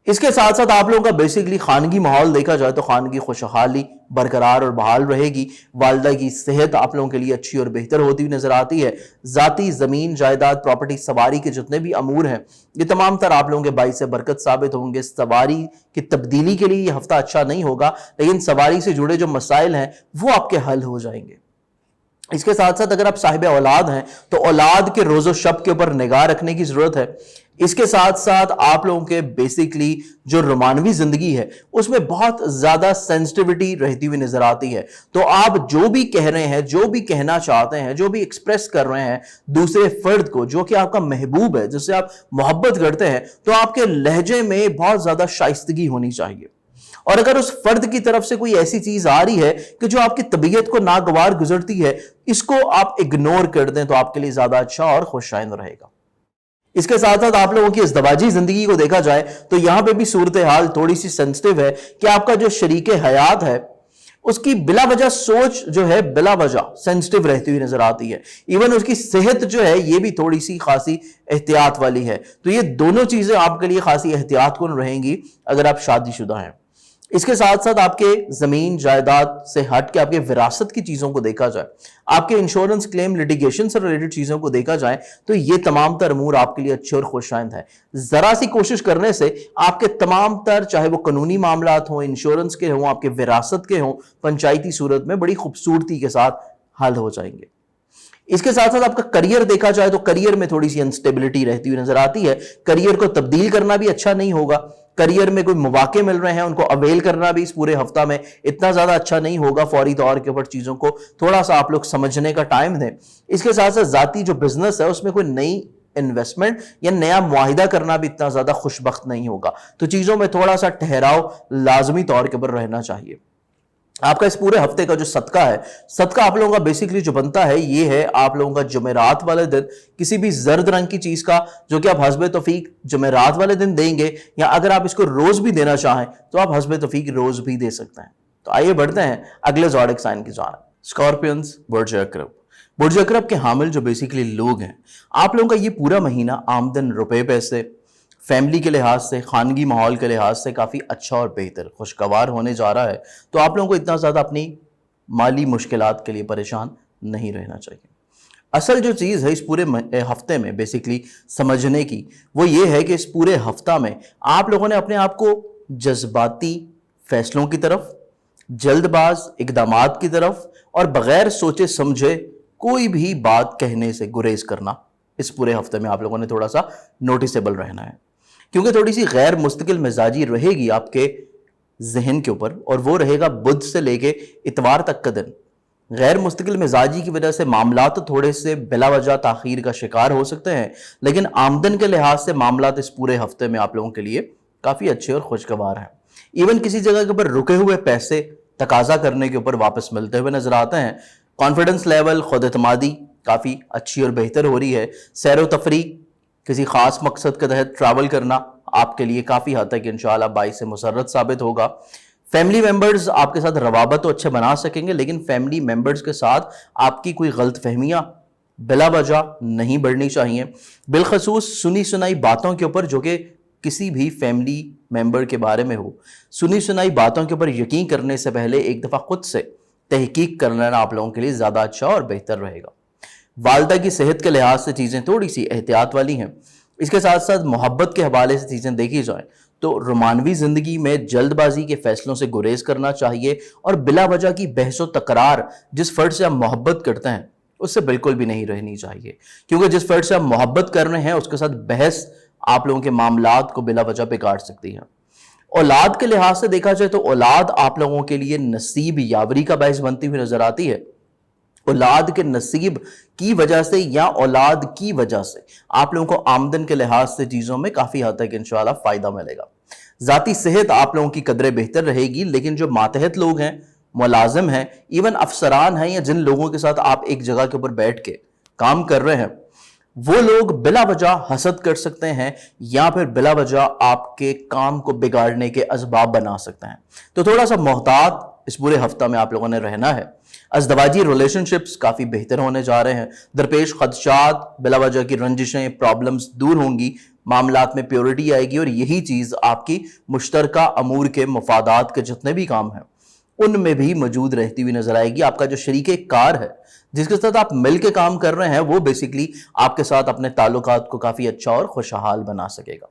इसके साथ साथ आप लोगों का बेसिकली खानगी माहौल देखा जाए तो खानगी खुशहाली बरकरार और बहाल रहेगी। वालदा की सेहत आप लोगों के लिए अच्छी और बेहतर होती हुई नजर आती है। जाती जमीन जायदाद प्रॉपर्टी सवारी के जितने भी अमूर हैं, ये तमाम तर आप लोगों के बाइस बरकत साबित होंगे। सवारी की तब्दीली के लिए ये हफ्ता अच्छा नहीं होगा, लेकिन सवारी से जुड़े जो मसाइल हैं वो आपके हल हो जाएंगे। इसके साथ साथ अगर आप साहिब औलाद हैं तो औलाद के रोजो शब के ऊपर निगाह रखने की जरूरत है। इसके साथ साथ आप लोगों के बेसिकली जो रोमानवी जिंदगी है उसमें बहुत ज्यादा सेंसिटिविटी रहती हुई नजर आती है। तो आप जो भी कह रहे हैं, जो भी कहना चाहते हैं, जो भी एक्सप्रेस कर रहे हैं दूसरे फर्द को, जो कि आपका महबूब है, जिससे आप मोहब्बत करते हैं, तो आपके लहजे में बहुत ज्यादा शाइस्तगी होनी चाहिए। और अगर उस फर्द की तरफ से कोई ऐसी चीज आ रही है कि जो आपकी तबीयत को नागवार गुजरती है, इसको आप इग्नोर कर दें तो आपके लिए ज्यादा अच्छा और खुशआइंद रहेगा। इसके साथ साथ आप लोगों की इज़्दवाजी जिंदगी को देखा जाए तो यहां पे भी सूरत हाल थोड़ी सी सेंसिटिव है कि आपका जो शरीके हयात है उसकी बिला वजह सोच जो है बिला वजह सेंसिटिव रहती हुई नजर आती है। इवन उसकी सेहत जो है ये भी थोड़ी सी खासी एहतियात वाली है। तो ये दोनों चीजें आपके लिए खासी एहतियात कुन रहेंगी अगर आप शादीशुदा हैं। इसके साथ साथ आपके जमीन जायदाद से हट के आपके विरासत की चीजों को देखा जाए, आपके इंश्योरेंस क्लेम लिटिगेशन से रिलेटेड चीजों को देखा जाए, तो ये तमाम तर अमूर आपके लिए अच्छे और खुशआइंद है। जरा सी कोशिश करने से आपके तमाम तर, चाहे वो कानूनी मामलात हों, इंश्योरेंस के हों, आपके विरासत के हों, पंचायती सूरत में बड़ी खूबसूरती के साथ हल हो जाएंगे। इसके साथ साथ आपका करियर देखा जाए तो करियर में थोड़ी सी अनस्टेबिलिटी रहती हुई नजर आती है। करियर को तब्दील करना भी अच्छा नहीं होगा। करियर में कोई मौके मिल रहे हैं, उनको अवेल करना भी इस पूरे हफ्ता में इतना ज्यादा अच्छा नहीं होगा। फौरी तौर के ऊपर चीजों को थोड़ा सा आप लोग समझने का टाइम दें। इसके साथ साथ जाती जो बिजनेस है उसमें कोई नई इन्वेस्टमेंट या नया मुआहिदा करना भी इतना ज्यादा खुशबख्त नहीं होगा। तो चीजों में थोड़ा सा ठहराव लाजमी तौर के ऊपर रहना चाहिए। आपका इस पूरे हफ्ते का जो सदका है, सदका आप लोगों का बेसिकली जो बनता है ये है आप लोगों का जुमेरात वाले दिन किसी भी जर्द रंग की चीज का, जो कि आप हस्बे तौफीक जुमेरात वाले दिन देंगे, या अगर आप इसको रोज भी देना चाहें तो आप हस्बे तौफीक रोज भी दे सकते हैं। तो आइए बढ़ते हैं अगले ज़ोडिक साइन की जानिब। स्कॉर्पियंस, बुर्ज अकरब। बुर्ज अकरब के हामिल जो बेसिकली लोग हैं, आप लोगों का ये पूरा महीना आमदन, रुपए पैसे, फैमिली के लिहाज से, खानगी माहौल के लिहाज से काफ़ी अच्छा और बेहतर खुशगवार होने जा रहा है। तो आप लोगों को इतना ज़्यादा अपनी माली मुश्किलात के लिए परेशान नहीं रहना चाहिए। असल जो चीज़ है इस पूरे हफ्ते में बेसिकली समझने की, वो ये है कि इस पूरे हफ्ता में आप लोगों ने अपने आप को जज्बाती फैसलों की तरफ, जल्दबाज इकदामात की तरफ और बगैर सोचे समझे कोई भी बात कहने से गुरेज करना, इस पूरे हफ्ते में आप लोगों ने थोड़ा सा नोटिसेबल रहना है। क्योंकि थोड़ी सी गैर मुस्तकिल मिजाजी रहेगी आपके जहन के ऊपर, और वो रहेगा बुध से लेके इतवार तक का दिन। गैर मुस्तकिल मिजाजी की वजह से मामला तो थोड़े से बिला वजह ताखीर का शिकार हो सकते हैं, लेकिन आमदन के लिहाज से मामला इस पूरे हफ्ते में आप लोगों के लिए काफ़ी अच्छे और खुशगवार हैं। इवन किसी जगह के ऊपर रुके हुए पैसे तकाजा करने के ऊपर वापस मिलते हुए नजर आते हैं। कॉन्फिडेंस लेवल, खुद एतमादी काफ़ी अच्छी और बेहतर हो रही है। सैर व तफरी, किसी खास मकसद के तहत ट्रैवल करना आपके लिए काफ़ी हद तक इंशाअल्लाह बाइस मुसर्रत साबित होगा। फैमिली मेंबर्स आपके साथ रवाबत तो अच्छे बना सकेंगे, लेकिन फैमिली मेंबर्स के साथ आपकी कोई गलत फहमियाँ बिला वजह नहीं बढ़नी चाहिए। बिलखसूस सुनी सुनाई बातों के ऊपर, जो कि किसी भी फैमिली मेंबर के बारे में हो, सुनी सुनाई बातों के ऊपर यकीन करने से पहले एक दफ़ा खुद से तहकीक कर लेना आप लोगों के लिए ज़्यादा अच्छा और बेहतर रहेगा। वालदा की सेहत के लिहाज से चीज़ें थोड़ी सी एहतियात वाली हैं। इसके साथ साथ मोहब्बत के हवाले से चीज़ें देखी जाएं तो रोमानवी ज़िंदगी में जल्दबाजी के फैसलों से गुरेज करना चाहिए और बिला वजह की बहस व तकरार जिस फर्द से आप मोहब्बत करते हैं उससे बिल्कुल भी नहीं रहनी चाहिए, क्योंकि जिस फर्द से आप मोहब्बत कर रहे हैं उसके साथ बहस आप लोगों के मामलात को बिला वजह बिगाड़ सकती है। औलाद के लिहाज से देखा जाए तो औलाद आप लोगों के लिए नसीब यावरी का बायस बनती हुई नजर आती है। औलाद के नसीब की वजह से या औलाद की वजह से आप लोगों को आमदन के लिहाज से चीजों में काफी हद तक इंशाल्लाह फायदा मिलेगा। जाती सेहत आप लोगों की कदरे बेहतर रहेगी, लेकिन जो मातहत लोग हैं, मुलाजिम हैं, इवन अफसरान हैं, या जिन लोगों के साथ आप एक जगह के ऊपर बैठ के काम कर रहे हैं, वो लोग बिला वजह हसद कर सकते हैं या फिर बिला वजह आपके काम को बिगाड़ने के असबाब बना सकते हैं। तो थोड़ा सा मोहतात इस पूरे हफ्ता में आप लोगों ने रहना है। अज़दवाजी रिलेशनशिप्स काफी बेहतर होने जा रहे हैं। दरपेश खदशात, बिला वजह की रंजिशें, प्रॉब्लम्स दूर होंगी, मामलात में प्योरिटी आएगी, और यही चीज आपकी मुश्तरका अमूर के मफादात के जितने भी काम हैं उनमें भी मौजूद रहती हुई नजर आएगी। आपका जो शरीके कार है, जिसके साथ आप मिल के काम कर रहे हैं, वो बेसिकली आपके साथ अपने ताल्लुकात को काफी अच्छा और खुशहाल बना सकेगा।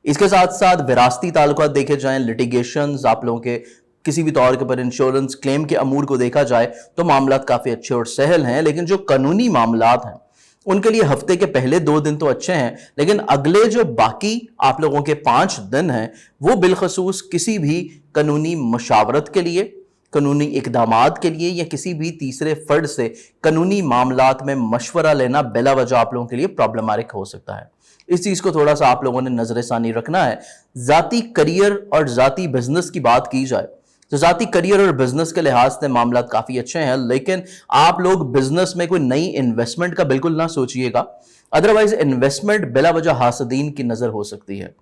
इसके साथ साथ विरासती ताल्लुकात देखे जाएं, लिटिगेशंस, आप लोगों के किसी भी तौर के पर इंश्योरेंस क्लेम के अमूर को देखा जाए तो मामलात काफी अच्छे और सहल हैं। लेकिन जो कानूनी मामलात हैं उनके लिए हफ्ते के पहले 2 दिन तो अच्छे हैं, लेकिन अगले जो बाकी आप लोगों के 5 दिन हैं वो बिलखसूस किसी भी कानूनी मशावरत के लिए, कानूनी इकदामात के लिए, या किसी भी तीसरे फर्द से कानूनी मामलात में मशवरा लेना बिला वजह आप लोगों के लिए प्रॉब्लमेटिक हो सकता है। इस चीज को थोड़ा सा आप लोगों ने नजर सानी रखना है। जाती करियर और जाती बिजनेस की बात की जाए तो जाती करियर और बिजनेस के लिहाज से मामला काफी अच्छे हैं, लेकिन आप लोग बिजनेस में कोई नई इन्वेस्टमेंट का बिल्कुल ना सोचिएगा, अदरवाइज इन्वेस्टमेंट बिला वजह हासदीन की नजर हो सकती है।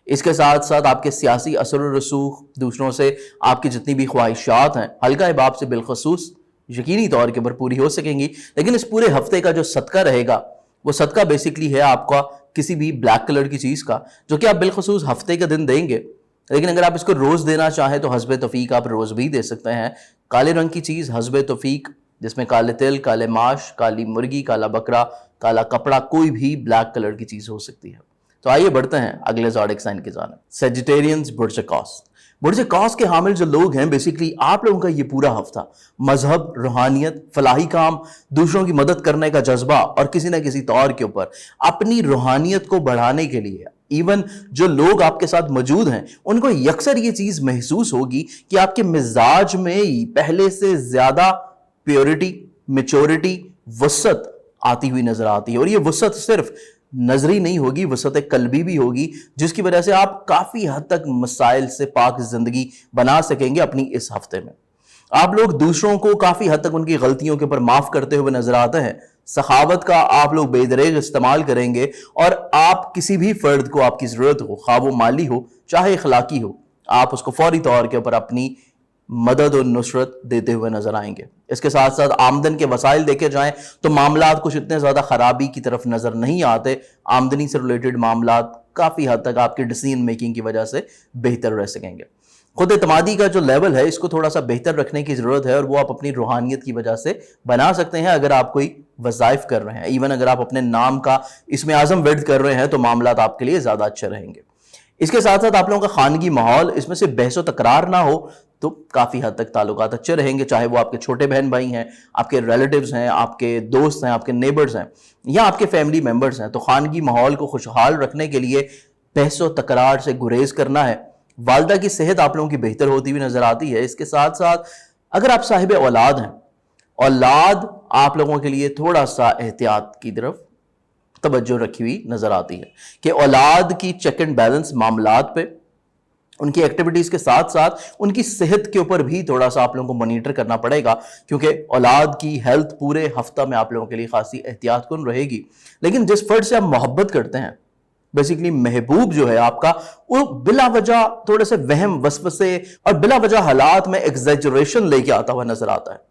इसके साथ साथ आपके सियासी असर और रसूख, दूसरों से आपकी जितनी भी ख्वाहिशात हैं हल्का हिबाब से बिलखसूस यकीनी तौर के ऊपर पूरी हो सकेंगी। लेकिन इस पूरे हफ्ते का जो सदका रहेगा वो सदका बेसिकली है आपका किसी भी ब्लैक कलर की चीज का, जो कि आप बिलखसूस हफ्ते के दिन देंगे। लेकिन अगर आप इसको रोज देना चाहें तो हस्बे तौफीक आप रोज भी दे सकते हैं। काले रंग की चीज हस्बे तौफीक, जिसमें काले तिल, काले माश, काली मुर्गी, काला बकरा, काला कपड़ा, कोई भी ब्लैक कलर की चीज हो सकती है। तो आइए बढ़ते हैं अगले ज़ोडिक साइन की जानिब। सेजिटेरियंस, बुर्ज कौस। बुर्ज कौस के हामिल जो लोग हैं, बेसिकली आप लोगों का ये पूरा हफ्ता मजहब, रूहानियत, फलाही काम, दूसरों की मदद करने का जज्बा और किसी न किसी तौर के ऊपर अपनी रूहानियत को बढ़ाने के लिए, इवन जो लोग आपके साथ मौजूद हैं उनको यकसर ये चीज महसूस होगी कि आपके मिजाज में पहले से ज्यादा प्योरिटी, मेच्योरिटी, वसत आती हुई नजर आती है। और ये वसत सिर्फ नजरी नहीं होगी, वसत कल्बी भी होगी, जिसकी वजह से आप काफी हद तक मसाइल से पाक जिंदगी बना सकेंगे अपनी इस हफ्ते में। आप लोग दूसरों को काफी हद तक उनकी गलतियों के ऊपर माफ करते हुए नजर आते हैं। सखावत का आप लोग बेदरेग इस्तेमाल करेंगे और आप किसी भी फर्द को आपकी जरूरत हो, खा वो माली हो चाहे इखलाकी हो, आप उसको फौरी तौर के ऊपर अपनी मदद और नुसरत देते हुए नजर आएंगे। इसके साथ साथ आमदन के वसाइल देखे जाएं तो मामलात कुछ इतने ज्यादा खराबी की तरफ नजर नहीं आते। आमदनी से रिलेटेड मामलात काफी हद तक आपकी डिसीजन मेकिंग की वजह से बेहतर रह सकेंगे। खुद एतमादी का जो लेवल है इसको थोड़ा सा बेहतर रखने की जरूरत है, और वो आप अपनी रूहानियत की वजह से बना सकते हैं। अगर आप कोई वज़ाइफ कर रहे हैं, इवन अगर आप अपने नाम का इसमें आज़म वर्द कर रहे हैं, तो मामलात आपके लिए ज्यादा अच्छे रहेंगे। इसके साथ साथ आप लोगों का खानगी माहौल, इसमें से बहस व तकरार ना हो तो काफी हद तक ताल्लुकात अच्छे रहेंगे, चाहे वो आपके छोटे बहन भाई हैं, आपके रिलेटिव्स हैं, आपके दोस्त हैं, आपके नेबर्स हैं, या आपके फैमिली मेंबर्स हैं। तो खानगी माहौल को खुशहाल रखने के लिए बहस व तकरार से गुरेज करना है। वालदा की सेहत आप लोगों की बेहतर होती हुई नजर आती है। इसके साथ साथ अगर आप साहिब औलाद हैं, औलाद आप लोगों के लिए थोड़ा सा एहतियात की तरफ तवज्जो रखी हुई नजर आती है कि औलाद की चेक एंड बैलेंस मामलात पे, उनकी एक्टिविटीज के साथ साथ उनकी सेहत के ऊपर भी थोड़ा सा आप लोगों को मॉनिटर करना पड़ेगा, क्योंकि औलाद की हेल्थ पूरे हफ्ता में आप लोगों के लिए खासी एहतियात कुन रहेगी। लेकिन जिस फर्द से आप मोहब्बत करते हैं, बेसिकली महबूब जो है आपका, वो बिला वजह थोड़े से वहम, वसवसे और बिला वजह हालात में एग्जैजरेशन लेके आता हुआ नजर आता है।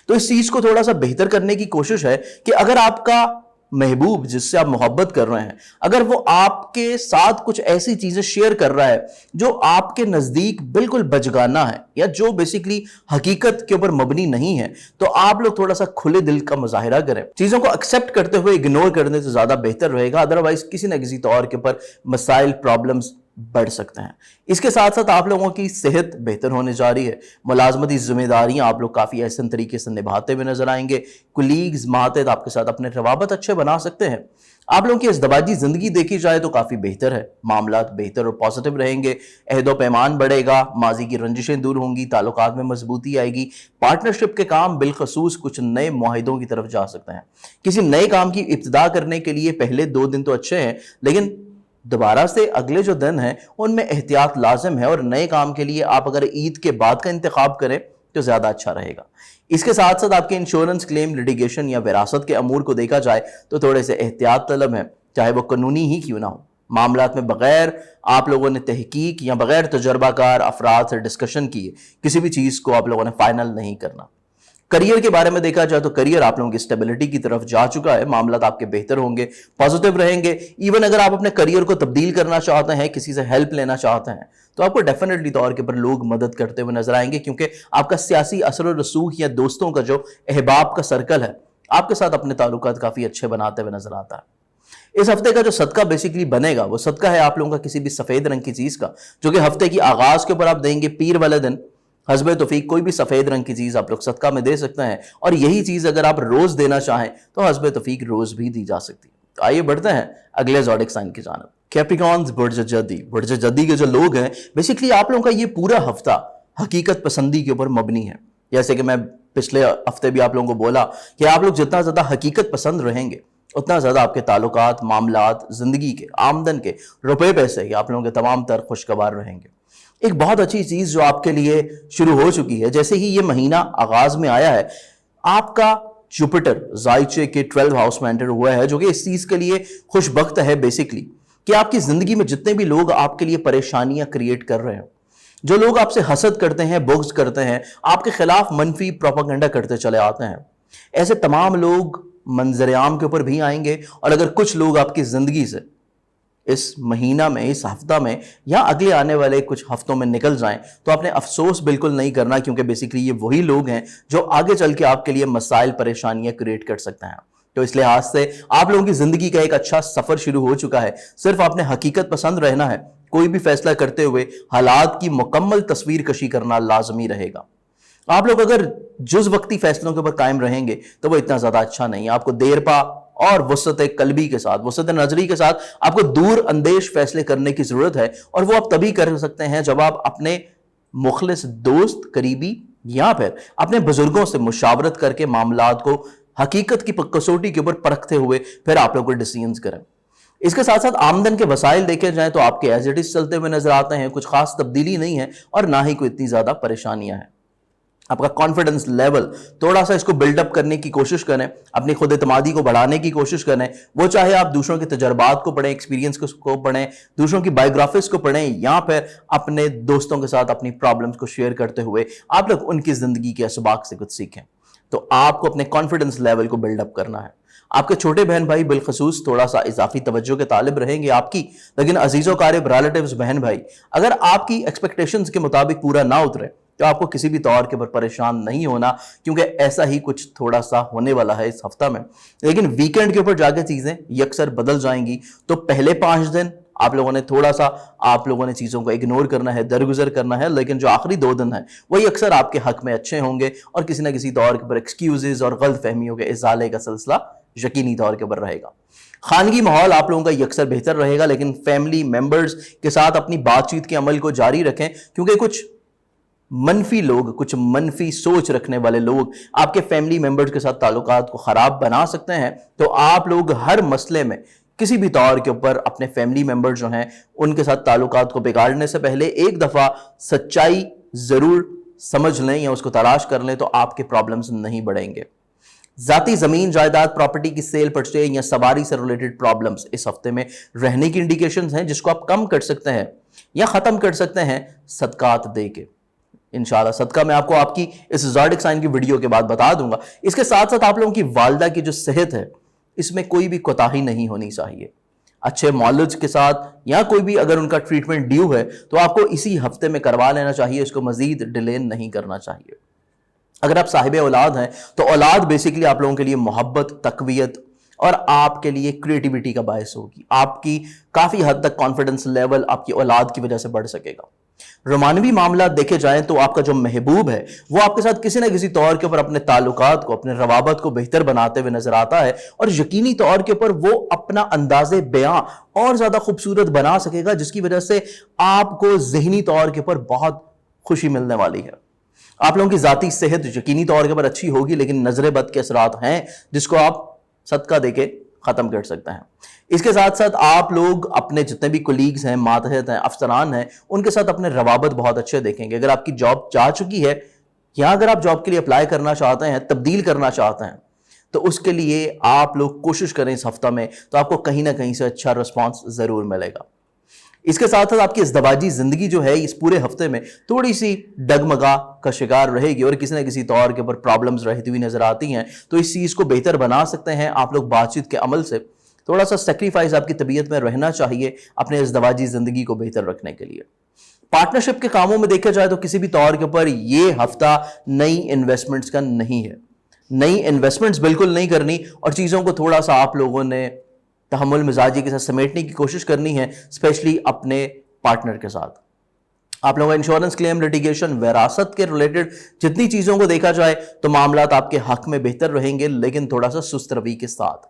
तो इस चीज को थोड़ा सा बेहतर करने की कोशिश है कि अगर आपका महबूब जिससे आप मोहब्बत कर रहे हैं, अगर वो आपके साथ कुछ ऐसी चीजें शेयर कर रहा है जो आपके नजदीक बिल्कुल बचगाना है या जो बेसिकली हकीकत के ऊपर मबनी नहीं है, तो आप लोग थोड़ा सा खुले दिल का मुजाहिरा करें। चीजों को एक्सेप्ट करते हुए इग्नोर करने से ज्यादा बेहतर रहेगा, अदरवाइज किसी न किसी तौर के ऊपर मसाइल, प्रॉब्लम्स बढ़ सकते हैं। इसके साथ साथ आप लोगों की सेहत बेहतर होने जा रही है। मुलाजमती जिम्मेदारियां आप लोग काफ़ी ऐसे तरीके से निभाते हुए नजर आएंगे। कुलीग्स मातहत आपके साथ अपने रवाबत अच्छे बना सकते हैं। आप लोगों की इज़्दिवाजी ज़िंदगी देखी जाए तो काफ़ी बेहतर है। मामलात बेहतर और पॉजिटिव रहेंगे। अहदो पैमान बढ़ेगा, माजी की रंजिशें दूर होंगी, ताल्लुकात में मजबूती आएगी। पार्टनरशिप के काम बिलखसूस कुछ नए मुआहिदों की तरफ जा सकते हैं। किसी नए काम की इब्तिदा करने के लिए पहले 2 दिन तो अच्छे हैं, लेकिन दोबारा से अगले जो दिन हैं उनमें एहतियात लाजिम है, और नए काम के लिए आप अगर ईद के बाद का इंतखाब करें तो ज़्यादा अच्छा रहेगा। इसके साथ साथ आपके इंश्योरेंस क्लेम, लिटिगेशन या विरासत के अमूर को देखा जाए तो थोड़े से एहतियात तलब है, चाहे वो कानूनी ही क्यों ना हो। मामलात में बगैर आप लोगों ने तहकीक या बगैर तजर्बाकार अफराद से डिस्कशन किए किसी भी चीज़ को आप लोगों ने फाइनल नहीं करना। करियर के बारे में देखा जाए तो करियर आप लोगों की स्टेबिलिटी की तरफ जा चुका है। मामलात आपके बेहतर होंगे, पॉजिटिव रहेंगे। इवन अगर आप अपने करियर को तब्दील करना चाहते हैं, किसी से हेल्प लेना चाहते हैं, तो आपको डेफिनेटली तौर के ऊपर लोग मदद करते हुए नजर आएंगे, क्योंकि आपका सियासी असर और रसूख या दोस्तों का जो अहबाब का सर्कल है आपके साथ अपने ताल्लुकात काफ़ी अच्छे बनाते हुए नजर आता है। इस हफ्ते का जो सदका बेसिकली बनेगा वो सदका है आप लोगों का किसी भी सफ़ेद रंग की चीज़ का, जो कि हफ्ते की आगाज़ के ऊपर आप देंगे। पीर वाले दिन हस्बे तौफीक कोई भी सफ़ेद रंग की चीज़ आप लोग सदका में दे सकते हैं, और यही चीज़ अगर आप रोज़ देना चाहें तो हस्बे तौफीक रोज़ भी दी जा सकती है। तो आइए बढ़ते हैं अगले ज़ोडिक साइन की जानब। कैप्रिकॉन्स, बुर्ज जद्दी के जो लोग हैं, बेसिकली आप लोगों का ये पूरा हफ्ता हकीकत पसंदी के ऊपर मबनी है। जैसे कि मैं पिछले हफ्ते भी आप लोगों को बोला कि आप लोग जितना ज़्यादा हकीकत पसंद रहेंगे उतना ज़्यादा आपके ताल्लुकात, मामलात, ज़िंदगी के, आमदन के, रुपए पैसे के आप लोगों के तमाम तर खुशगवार रहेंगे। एक बहुत अच्छी चीज़ जो आपके लिए शुरू हो चुकी है, जैसे ही ये महीना आगाज़ में आया है, आपका जुपिटर ज़ाइचे के 12 हाउस में एंटर हुआ है, जो कि इस चीज़ के लिए खुशबख्त है बेसिकली कि आपकी ज़िंदगी में जितने भी लोग आपके लिए परेशानियां क्रिएट कर रहे हैं, जो लोग आपसे हसद करते हैं, बुग़्ज़ करते हैं, आपके खिलाफ मनफी प्रोपेगेंडा करते चले आते हैं, ऐसे तमाम लोग मंजर आम के ऊपर भी आएंगे। और अगर कुछ लोग आपकी ज़िंदगी से इस महीना में, इस हफ्ता में या अगले आने वाले कुछ हफ्तों में निकल जाएं तो आपने अफसोस बिल्कुल नहीं करना, क्योंकि बेसिकली ये वही लोग हैं जो आगे चल के आपके लिए मसाइल, परेशानियां क्रिएट कर सकते हैं। तो इस लिहाज से आप लोगों की ज़िंदगी का एक अच्छा सफ़र शुरू हो चुका है। सिर्फ आपने हकीकत पसंद रहना है। कोई भी फैसला करते हुए हालात की मुकम्मल तस्वीर कशी करना लाजमी रहेगा। आप लोग अगर जुज़ वक्ती फैसलों के ऊपर कायम रहेंगे तो वो इतना ज़्यादा अच्छा नहीं है। आपको देर पा और वसत कल्बी के साथ, वसत नजरी के साथ आपको दूर अंदेश फैसले करने की जरूरत है, और वो आप तभी कर सकते हैं जब आप अपने मुखलिस दोस्त, करीबी या फिर अपने बुजुर्गों से मुशावरत करके मामलात को हकीकत की कसौटी के ऊपर परखते हुए फिर आप लोग को डिसीजंस करें। इसके साथ साथ आमदन के वसाइल देखे जाए तो आपके एज इट इज चलते हुए नजर आते हैं। कुछ खास तब्दीली नहीं है और ना ही कोई इतनी ज्यादा परेशानियां हैं। आपका कॉन्फिडेंस लेवल थोड़ा सा इसको बिल्डअप करने की कोशिश करें, अपनी खुद एतमादी को बढ़ाने की कोशिश करें। वो चाहे आप दूसरों के तजर्बात को पढ़ें, एक्सपीरियंस को पढ़ें, दूसरों की बायोग्राफीज को पढ़ें, या फिर अपने दोस्तों के साथ अपनी प्रॉब्लम्स को शेयर करते हुए आप लोग उनकी जिंदगी के असबाक से कुछ सीखें। तो आपको अपने कॉन्फिडेंस लेवल को बिल्डअप करना है। आपके छोटे बहन भाई बिलखसूस थोड़ा सा इजाफी तवज्जो के तालिब रहेंगे आपकी, लेकिन अजीजों कारिब रिलेटिव्स बहन भाई अगर आपकी एक्सपेक्टेशंस के मुताबिक पूरा ना उतरे तो आपको किसी भी तौर के ऊपर परेशान नहीं होना, क्योंकि ऐसा ही कुछ थोड़ा सा होने वाला है इस हफ्ता में। लेकिन वीकेंड के ऊपर जाके चीजें यकसर बदल जाएंगी। तो पहले 5 दिन आप लोगों ने थोड़ा सा चीजों को इग्नोर करना है, दरगुजर करना है, लेकिन जो आखिरी 2 दिन है वही अक्सर आपके हक में अच्छे होंगे और किसी ना किसी तौर के ऊपर एक्सक्यूजेज और गलत फहमियों के इजाले का सिलसिला यकीनी तौर के ऊपर रहेगा। खानगी माहौल आप लोगों का यकसर बेहतर रहेगा, लेकिन फैमिली मेंबर्स के साथ अपनी बातचीत के अमल को जारी रखें, क्योंकि कुछ मनफी लोग, कुछ मनफी सोच रखने वाले लोग आपके फैमिली मेंबर्स के साथ ताल्लुकात को खराब बना सकते हैं। तो आप लोग हर मसले में किसी भी तौर के ऊपर अपने फैमिली मेंबर्स जो हैं उनके साथ ताल्लुकात को बिगाड़ने से पहले एक दफा सच्चाई जरूर समझ लें या उसको तलाश कर लें, तो आपके प्रॉब्लम्स नहीं बढ़ेंगे। जाती जमीन जायदाद प्रॉपर्टी की सेल परचेज या सवारी से रिलेटेड प्रॉब्लम्स इस हफ्ते में रहने की इंडिकेशंस हैं, जिसको आप कम कर सकते हैं या खत्म कर सकते हैं सदकात दे के। इंशाल्लाह सदका मैं आपको आपकी इस ज़ोडिक साइन की वीडियो के बाद बता दूंगा। इसके साथ साथ आप लोगों की वालदा की जो सेहत है इसमें कोई भी कोताही नहीं होनी चाहिए। अच्छे मौलज के साथ या कोई भी अगर उनका ट्रीटमेंट ड्यू है तो आपको इसी हफ्ते में करवा लेना चाहिए, इसको मजीद डिले नहीं करना चाहिए। अगर आप साहिब औलाद हैं तो औलाद बेसिकली आप लोगों के लिए मोहब्बत, तकवीयत اور آپ کے لیے کریٹیوٹی کا باعث ہوگی. آپ کی کافی حد تک کانفیڈنس لیول آپ کی اولاد کی وجہ سے بڑھ سکے گا. رومانوی معاملات دیکھے جائیں تو آپ کا جو محبوب ہے وہ آپ کے ساتھ کسی نہ کسی طور کے اوپر اپنے تعلقات کو، اپنے روابط کو بہتر بناتے ہوئے نظر آتا ہے، اور یقینی طور کے اوپر وہ اپنا انداز بیاں اور زیادہ خوبصورت بنا سکے گا، جس کی وجہ سے آپ کو ذہنی طور کے اوپر بہت خوشی ملنے والی ہے. آپ لوگوں کی ذاتی صحت یقینی طور کے اوپر اچھی ہوگی، لیکن نظر بد کے اثرات ہیں جس کو آپ صدقہ دے کے ختم کر سکتے ہیں. اس کے ساتھ ساتھ آپ لوگ اپنے جتنے بھی کولیگز ہیں، ماتحت ہیں، افسران ہیں، ان کے ساتھ اپنے روابط بہت اچھے دیکھیں گے. اگر آپ کی جاب جا چکی ہے یا اگر آپ جاب کے لیے اپلائی کرنا چاہتے ہیں، تبدیل کرنا چاہتے ہیں، تو اس کے لیے آپ لوگ کوشش کریں اس ہفتہ میں، تو آپ کو کہیں نہ کہیں سے اچھا رسپانس ضرور ملے گا. اس کے ساتھ ساتھ آپ کی ازدواجی زندگی جو ہے اس پورے ہفتے میں تھوڑی سی ڈگمگا کا شکار رہے گی اور کسی نہ کسی طور کے اوپر پرابلمز رہتی ہوئی نظر آتی ہیں. تو اس چیز کو بہتر بنا سکتے ہیں آپ لوگ بات چیت کے عمل سے. تھوڑا سا سیکریفائز آپ کی طبیعت میں رہنا چاہیے اپنے ازدواجی زندگی کو بہتر رکھنے کے لیے. پارٹنرشپ کے کاموں میں دیکھا جائے تو کسی بھی طور کے اوپر یہ ہفتہ نئی انویسٹمنٹس کا نہیں ہے. نئی انویسٹمنٹس بالکل نہیں کرنی، اور چیزوں کو تھوڑا سا آپ لوگوں نے تحمل مزاجی کے ساتھ سمیٹنے کی کوشش کرنی ہے، اسپیشلی اپنے پارٹنر کے ساتھ. آپ لوگوں کا انشورنس کلیم، لٹیگیشن، وراثت کے ریلیٹڈ جتنی چیزوں کو دیکھا جائے تو معاملات آپ کے حق میں بہتر رہیں گے، لیکن تھوڑا سا سست روی کے ساتھ.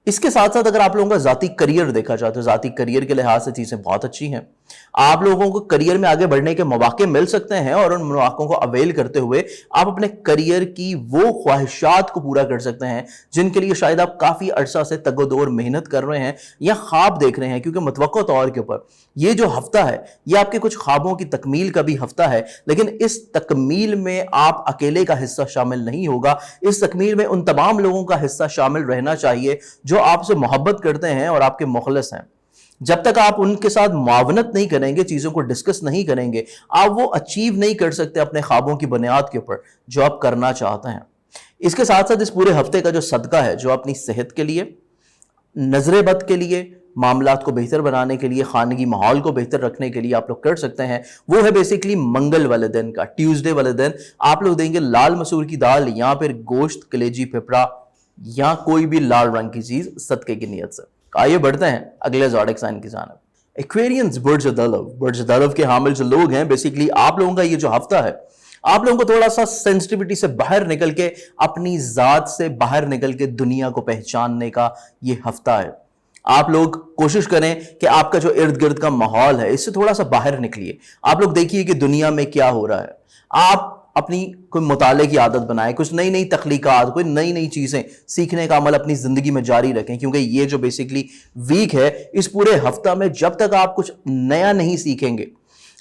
اس کے ساتھ ساتھ اگر آپ لوگوں کا ذاتی کریئر دیکھا جائے تو ذاتی کریئر کے لحاظ سے چیزیں بہت اچھی ہیں. آپ لوگوں کو کریئر میں آگے بڑھنے کے مواقع مل سکتے ہیں، اور ان مواقعوں کو اویل کرتے ہوئے آپ اپنے کریئر کی وہ خواہشات کو پورا کر سکتے ہیں جن کے لیے شاید آپ کافی عرصہ سے تگ و دور محنت کر رہے ہیں یا خواب دیکھ رہے ہیں. کیونکہ متوقع طور کے اوپر یہ جو ہفتہ ہے یہ آپ کے کچھ خوابوں کی تکمیل کا بھی ہفتہ ہے، لیکن اس تکمیل میں آپ اکیلے کا حصہ شامل نہیں ہوگا. اس تکمیل میں ان تمام لوگوں کا حصہ شامل رہنا چاہیے جو آپ سے محبت کرتے ہیں اور آپ کے مخلص ہیں. جب تک آپ ان کے ساتھ معاونت نہیں کریں گے، چیزوں کو ڈسکس نہیں کریں گے، آپ وہ اچیو نہیں کر سکتے اپنے خوابوں کی بنیاد کے اوپر جو آپ کرنا چاہتے ہیں. اس کے ساتھ ساتھ اس پورے ہفتے کا جو صدقہ ہے، جو اپنی صحت کے لیے، نظر بد کے لیے، معاملات کو بہتر بنانے کے لیے، خانگی ماحول کو بہتر رکھنے کے لیے آپ لوگ کر سکتے ہیں، وہ ہے بیسیکلی منگل والے دن کا، ٹیوزڈے والے دن آپ لوگ دیں گے لال مسور کی دال یا پھر گوشت، کلیجی، پھپڑا یا کوئی بھی لال رنگ کی چیز صدقے کی نیت سے. آئیے بڑھتے ہیں اگلے زوڈک سائن کی جانب. ایکویرینز، برج دلو. برج دلو کے حامل جو لوگ ہیں، بیسیکلی آپ لوگوں کا یہ جو ہفتہ ہے، آپ لوگوں کو تھوڑا سا سینسٹیوٹی سے باہر نکل کے، اپنی ذات سے باہر نکل کے دنیا کو پہچاننے کا یہ ہفتہ ہے. آپ لوگ کوشش کریں کہ آپ کا جو ارد گرد کا ماحول ہے اس سے تھوڑا سا باہر نکلیے. آپ لوگ دیکھیے کہ دنیا میں کیا ہو رہا ہے. آپ اپنی کوئی مطالعے کی عادت بنائیں، کچھ نئی نئی تخلیقات، کوئی نئی نئی چیزیں سیکھنے کا عمل اپنی زندگی میں جاری رکھیں. کیونکہ یہ جو بیسیکلی ویک ہے، اس پورے ہفتہ میں جب تک آپ کچھ نیا نہیں سیکھیں گے،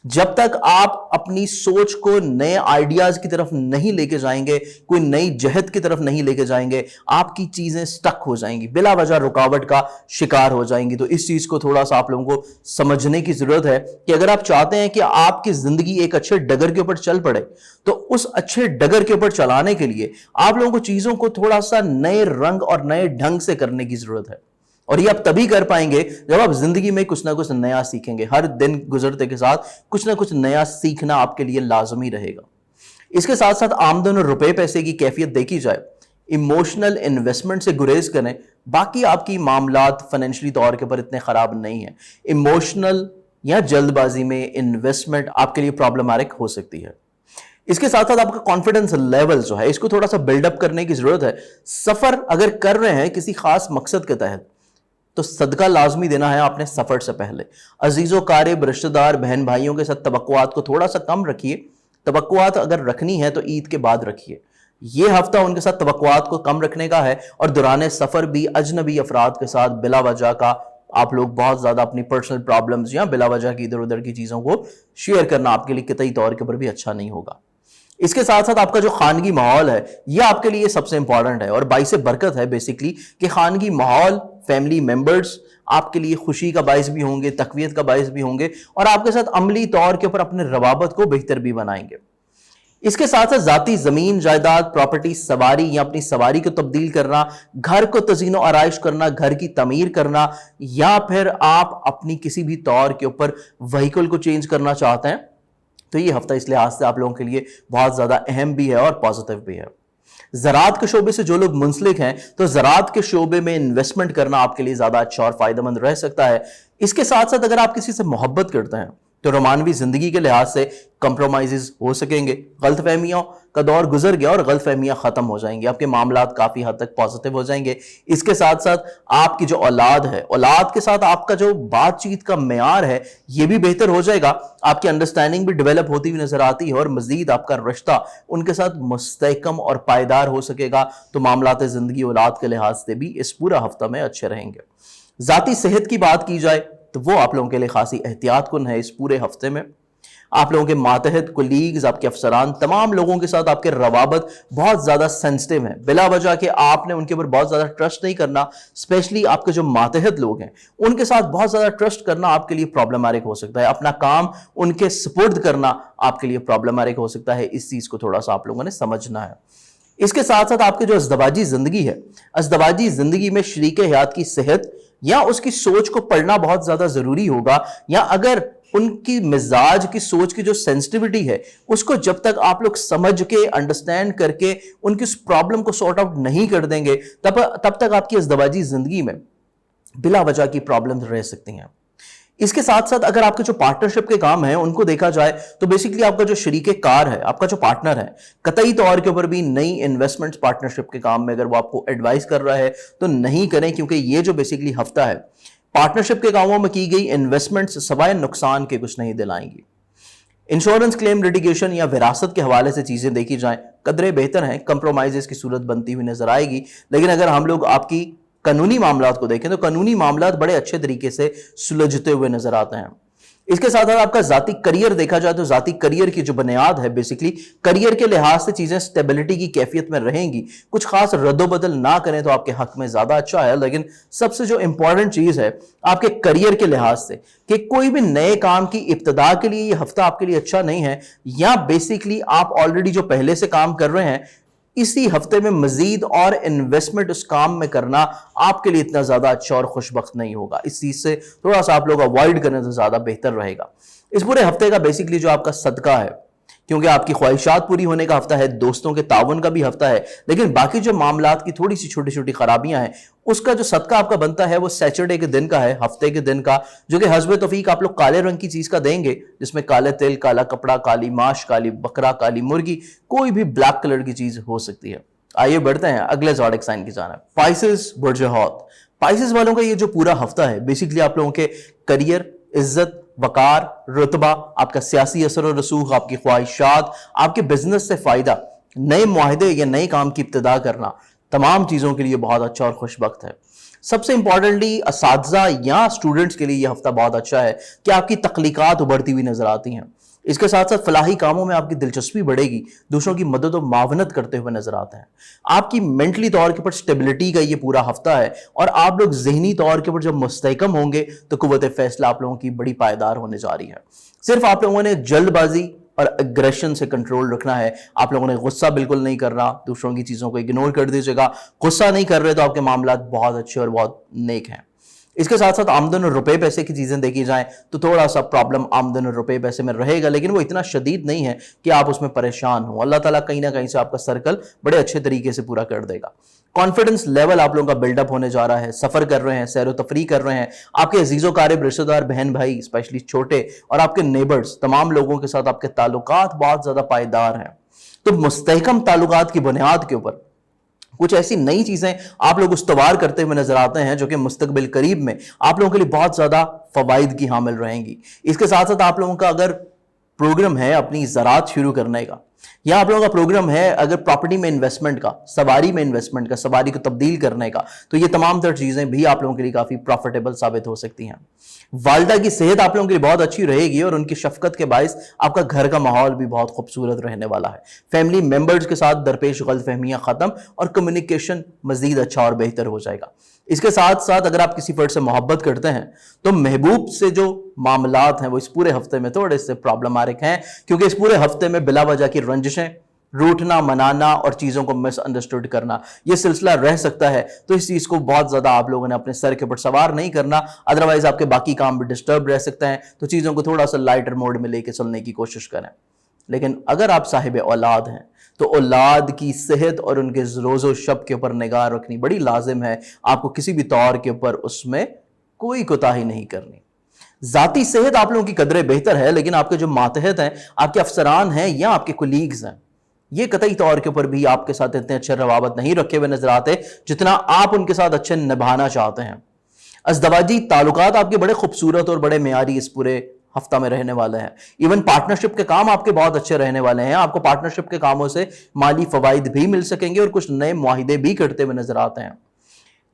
جب تک آپ اپنی سوچ کو نئے آئیڈیاز کی طرف نہیں لے کے جائیں گے، کوئی نئی جہت کی طرف نہیں لے کے جائیں گے، آپ کی چیزیں سٹک ہو جائیں گی، بلا وجہ رکاوٹ کا شکار ہو جائیں گی. تو اس چیز کو تھوڑا سا آپ لوگوں کو سمجھنے کی ضرورت ہے کہ اگر آپ چاہتے ہیں کہ آپ کی زندگی ایک اچھے ڈگر کے اوپر چل پڑے، تو اس اچھے ڈگر کے اوپر چلانے کے لیے آپ لوگوں کو چیزوں کو تھوڑا سا نئے رنگ اور نئے ڈھنگ سے کرنے کی ضرورت ہے. اور یہ آپ تبھی کر پائیں گے جب آپ زندگی میں کچھ نہ کچھ نیا سیکھیں گے. ہر دن گزرتے کے ساتھ کچھ نہ کچھ نیا سیکھنا آپ کے لیے لازمی رہے گا. اس کے ساتھ ساتھ آمدن اور روپے پیسے کی کیفیت دیکھی جائے، ایموشنل انویسٹمنٹ سے گریز کریں. باقی آپ کی معاملات فائنینشلی طور کے پر اتنے خراب نہیں ہیں. ایموشنل یا جلد بازی میں انویسٹمنٹ آپ کے لیے پرابلمٹک ہو سکتی ہے. اس کے ساتھ ساتھ آپ کا کانفیڈنس لیول جو ہے اس کو تھوڑا سا بلڈ اپ کرنے کی ضرورت ہے. سفر اگر کر رہے ہیں کسی خاص مقصد کے تحت تو صدقہ لازمی دینا ہے آپ نے سفر سے پہلے. عزیز و قارب، رشتہ دار، بہن بھائیوں کے ساتھ توقعات کو تھوڑا سا کم رکھیے. توقعات اگر رکھنی ہے تو عید کے بعد رکھیے. یہ ہفتہ ان کے ساتھ توقعات کو کم رکھنے کا ہے، اور دوران سفر بھی اجنبی افراد کے ساتھ بلا وجہ کا آپ لوگ بہت زیادہ اپنی پرسنل پرابلمز یا بلا وجہ کی ادھر ادھر کی چیزوں کو شیئر کرنا آپ کے لیے قطعی طور کے اوپر بھی اچھا نہیں ہوگا. اس کے ساتھ ساتھ آپ کا جو خانگی ماحول ہے یہ آپ کے لیے سب سے امپورٹنٹ ہے اور باعث برکت ہے بیسیکلی کہ خانگی ماحول، فیملی ممبرز آپ کے لیے خوشی کا باعث بھی ہوں گے، تقویت کا باعث بھی ہوں گے، اور آپ کے ساتھ عملی طور کے اوپر اپنے روابط کو بہتر بھی بنائیں گے. اس کے ساتھ ساتھ ذاتی زمین، جائیداد، پراپرٹی، سواری یا اپنی سواری کو تبدیل کرنا، گھر کو تزئین و آرائش کرنا، گھر کی تعمیر کرنا، یا پھر آپ اپنی کسی بھی طور کے اوپر وہیکل کو چینج کرنا چاہتے ہیں، تو یہ ہفتہ اس لحاظ سے آپ لوگوں کے لیے بہت زیادہ اہم بھی ہے اور پازیٹیو بھی ہے. ज़राअत के शोबे से जो लोग मुंसलिक हैं तो ज़राअत के शोबे में इन्वेस्टमेंट करना आपके लिए ज़्यादा अच्छा और फायदेमंद रह सकता है। इसके साथ साथ अगर आप किसी से मोहब्बत करते हैं तो रोमानवी जिंदगी के लिहाज से कंप्रोमाइजेस हो सकेंगे। गलतफहमियों का दौर गुजर गया और गलतफहमियां खत्म हो जाएंगी, आपके मामलात काफी हद तक पॉजिटिव हो जाएंगे। इसके साथ साथ आपकी जो औलाद है, औलाद के साथ आपका जो बातचीत का मेयार है ये भी बेहतर हो जाएगा, आपकी अंडरस्टैंडिंग भी डेवलप होती हुई नजर आती है और मजीद आपका रिश्ता उनके साथ मुस्तहकम और पायदार हो सकेगा। तो मामलात जिंदगी औलाद के लिहाज से भी इस पूरा हफ्ता में अच्छे रहेंगे। जाती सेहत की बात की जाए तो वो आप लोगों के लिए खासी एहतियात कुन है। इस पूरे हफ्ते में आप लोगों के मातहत, कुलीग्स, आपके अफसरान, तमाम लोगों के साथ आपके रवाबत बहुत ज्यादा सेंसिटिव हैं। बिला वजह के आपने उनके ऊपर बहुत ज्यादा ट्रस्ट नहीं करना। स्पेशली आपके जो मातहत लोग हैं उनके साथ बहुत ज्यादा ट्रस्ट करना आपके लिए प्रॉब्लमैटिक हो सकता है। अपना काम उनके सुपुर्द करना आपके लिए प्रॉब्लमैटिक हो सकता है। इस चीज को थोड़ा सा आप लोगों ने समझना है। इसके साथ साथ आपकी जो अज़दवाजी जिंदगी है, अज़दवाजी जिंदगी में शरीक हयात की सेहत या उसकी सोच को पढ़ना बहुत ज्यादा जरूरी होगा, या अगर उनकी मिजाज की सोच की जो सेंसिटिविटी है उसको जब तक आप लोग समझ के अंडरस्टैंड करके उनकी उस प्रॉब्लम को सॉर्ट आउट नहीं कर देंगे तब तक आपकी अज़दवाजी जिंदगी में बिला वजह की प्रॉब्लम रह सकती हैं। इसके साथ साथ अगर आपके जो पार्टनरशिप के काम हैं उनको देखा जाए तो बेसिकली आपका जो शरीके कार है, आपका जो पार्टनर है, कतई तौर के ऊपर भी नई इन्वेस्टमेंट पार्टनरशिप के काम में अगर वो आपको एडवाइस कर रहा है तो नहीं करें, क्योंकि ये जो बेसिकली हफ्ता है पार्टनरशिप के कामों में की गई इन्वेस्टमेंट्स सवाए नुकसान के कुछ नहीं दिलाएंगी। इंश्योरेंस क्लेम, लिटिगेशन या विरासत के हवाले से चीजें देखी जाए कदरे बेहतर हैं, कंप्रोमाइजेस की सूरत बनती हुई नजर आएगी। लेकिन अगर हम लोग आपकी कानूनी मामलात को देखें तो कानूनी मामलात बड़े अच्छे तरीके से सुलझते हुए नजर आते हैं। इसके साथ साथ आपका जाती करियर देखा जाए तो जाती करियर की जो बुनियाद है, बेसिकली करियर के लिहाज से चीजें स्टेबिलिटी की कैफियत में रहेंगी। कुछ खास रद्दोबदल ना करें तो आपके हक में ज्यादा अच्छा है। लेकिन सबसे जो इंपॉर्टेंट चीज है आपके करियर के लिहाज से कि कोई भी नए काम की इब्तिदा के लिए ये हफ्ता आपके लिए अच्छा नहीं है, या बेसिकली आप ऑलरेडी जो पहले से काम कर रहे हैं इसी हफ्ते में मजीद और इन्वेस्टमेंट उस काम में करना आपके लिए इतना ज्यादा अच्छा और खुशबख्त नहीं होगा। इस चीज से थोड़ा सा आप लोग अवॉइड करें तो ज्यादा बेहतर रहेगा। इस पूरे हफ्ते का बेसिकली जो आपका सदका है, क्योंकि आपकी ख्वाहिशात पूरी होने का हफ्ता है, दोस्तों के तावन का भी हफ्ता है, लेकिन बाकी जो मामलात की थोड़ी सी छोटी छोटी खराबियां हैं उसका जो सदका आपका बनता है वो सैटरडे के दिन का है, हफ्ते के दिन का, जो कि हस्बे तौफीक आप लोग काले रंग की चीज का देंगे, जिसमें काले तिल, काला कपड़ा, काली माश, काली बकरा, काली मुर्गी, कोई भी ब्लैक कलर की चीज हो सकती है। आइए बढ़ते हैं अगले ज़ोडिक साइन की जानिब। पाइसेस, बुर्ज हौत। पाइसेस वालों का ये जो पूरा हफ्ता है बेसिकली आप लोगों के करियर, इज्जत, वकार, रुतबा, आपका सियासी असर और रसूख, आपकी ख्वाहिशात, आपके बिजनेस से फायदा, नए मुआहदे या नए काम की इब्तिदा करना, तमाम चीजों के लिए बहुत अच्छा और खुशबख्त है। सबसे इंपॉर्टेंटली असातिज़ा या स्टूडेंट्स के लिए यह हफ्ता बहुत अच्छा है कि आपकी तख्लीकात उभरती हुई नजर आती हैं। इसके साथ साथ फलाही कामों में आपकी दिलचस्पी बढ़ेगी, दूसरों की मदद और मावनत करते हुए नजर आते हैं। आपकी मेंटली तौर के ऊपर स्टेबिलिटी का ये पूरा हफ्ता है और आप लोग जहनी तौर के ऊपर जब मुस्तहकम होंगे तो कुव्वत फैसला आप लोगों की बड़ी पायदार होने जा रही है। सिर्फ आप लोगों ने जल्दबाजी और एग्रेशन से कंट्रोल रखना है। आप लोगों ने गुस्सा बिल्कुल नहीं करना, दूसरों की चीजों को इग्नोर कर दीजिएगा। गुस्सा नहीं कर रहे तो आपके मामलात बहुत अच्छे और बहुत नेक हैं। इसके साथ साथ आमदन और रुपए पैसे की चीजें देखी जाएं तो थोड़ा सा प्रॉब्लम आमदन और रुपए पैसे में रहेगा, लेकिन वो इतना शदीद नहीं है कि आप उसमें परेशान हो। अल्लाह ताला कहीं ना कहीं से आपका सर्कल बड़े अच्छे तरीके से पूरा कर देगा। कॉन्फिडेंस लेवल आप लोगों का बिल्डअप होने जा रहा है, सफर कर रहे हैं, सैर तफरी कर रहे हैं, आपके अजीजों कारिब रिश्तेदार, बहन भाई, स्पेशली छोटे और आपके नेबर्स, तमाम लोगों के साथ आपके ताल्लुकात बहुत ज्यादा पायदार हैं। तो मुस्तहकम ताल्लुकात की बुनियाद के ऊपर कुछ ऐसी नई चीजें आप लोग उस्तवार करते हुए नजर आते हैं जो कि मुस्तकबिल करीब में आप लोगों के लिए बहुत ज्यादा फवाइद की हामिल रहेंगी। इसके साथ साथ आप लोगों का अगर प्रोग्राम है अपनी ज़राअत शुरू करने का, या आप लोगों का प्रोग्राम है अगर प्रॉपर्टी में इन्वेस्टमेंट का, सवारी में इन्वेस्टमेंट का, सवारी को तब्दील करने का, तो ये तमाम तर चीजें भी आप लोगों के लिए काफी प्रॉफिटेबल साबित हो सकती हैं। वालदा की सेहत आप लोगों के लिए बहुत अच्छी रहेगी और उनकी शफकत के बायस आपका घर का माहौल भी बहुत खूबसूरत रहने वाला है। फैमिली मेंबर्स के साथ दरपेश गलतफहमियां खत्म और कम्युनिकेशन मजीद अच्छा और बेहतर हो जाएगा। इसके साथ साथ अगर आप किसी फर्द से मोहब्बत करते हैं तो महबूब से जो मामलात हैं वो इस पूरे हफ्ते में थोड़े से प्रॉब्लमैटिक हैं, क्योंकि इस पूरे हफ्ते में बिला वजह की रंजिशें, रूठना, मनाना और चीजों को मिसअंडरस्टूड करना ये सिलसिला रह सकता है। तो इस चीज को बहुत ज्यादा आप लोगों ने अपने सर के ऊपर सवार नहीं करना, अदरवाइज आपके बाकी काम भी डिस्टर्ब रह सकते हैं। तो चीजों को थोड़ा सा लाइटर मोड में लेके चलने की कोशिश करें। लेकिन अगर आप साहिब औलाद हैं تو اولاد کی صحت اور ان کے روز و شب کے اوپر نگاہ رکھنی بڑی لازم ہے. آپ کو کسی بھی طور کے اوپر اس میں کوئی کوتاہی نہیں کرنی. ذاتی صحت آپ لوگوں کی قدرے بہتر ہے، لیکن آپ کے جو ماتحت ہیں، آپ کے افسران ہیں یا آپ کے کولیگز ہیں، یہ قطعی طور کے اوپر بھی آپ کے ساتھ اتنے اچھے روابط نہیں رکھے ہوئے نظر آتے جتنا آپ ان کے ساتھ اچھے نبھانا چاہتے ہیں. ازدواجی تعلقات آپ کے بڑے خوبصورت اور بڑے معیاری اس پورے ہفتہ میں رہنے والے ہیں. ایون پارٹنرشپ کے کام آپ کے بہت اچھے رہنے والے ہیں. آپ کو پارٹنرشپ کے کاموں سے مالی فوائد بھی مل سکیں گے اور کچھ نئے معاہدے بھی کرتے ہوئے نظر آتے ہیں.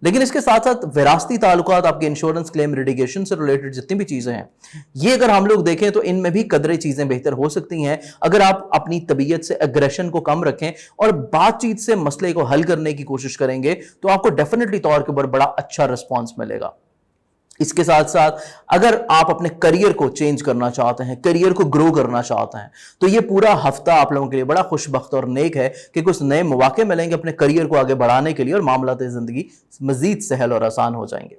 لیکن اس کے ساتھ ساتھ وراثتی تعلقات، آپ کے انشورنس کلیم، ریڈیگیشن سے ریلیٹڈ جتنی بھی چیزیں ہیں، یہ اگر ہم لوگ دیکھیں تو ان میں بھی قدرے چیزیں بہتر ہو سکتی ہیں اگر آپ اپنی طبیعت سے اگریشن کو کم رکھیں اور بات چیت سے مسئلے کو حل کرنے کی کوشش کریں گے تو آپ کو ڈیفینیٹلی طور کے اوپر بڑا اچھا رسپانس ملے گا. اس کے ساتھ ساتھ اگر آپ اپنے کریئر کو چینج کرنا چاہتے ہیں، کریئر کو گرو کرنا چاہتے ہیں، تو یہ پورا ہفتہ آپ لوگوں کے لیے بڑا خوش بخت اور نیک ہے کہ کچھ نئے مواقع ملیں گے اپنے کریئر کو آگے بڑھانے کے لیے اور معاملات زندگی مزید سہل اور آسان ہو جائیں گے.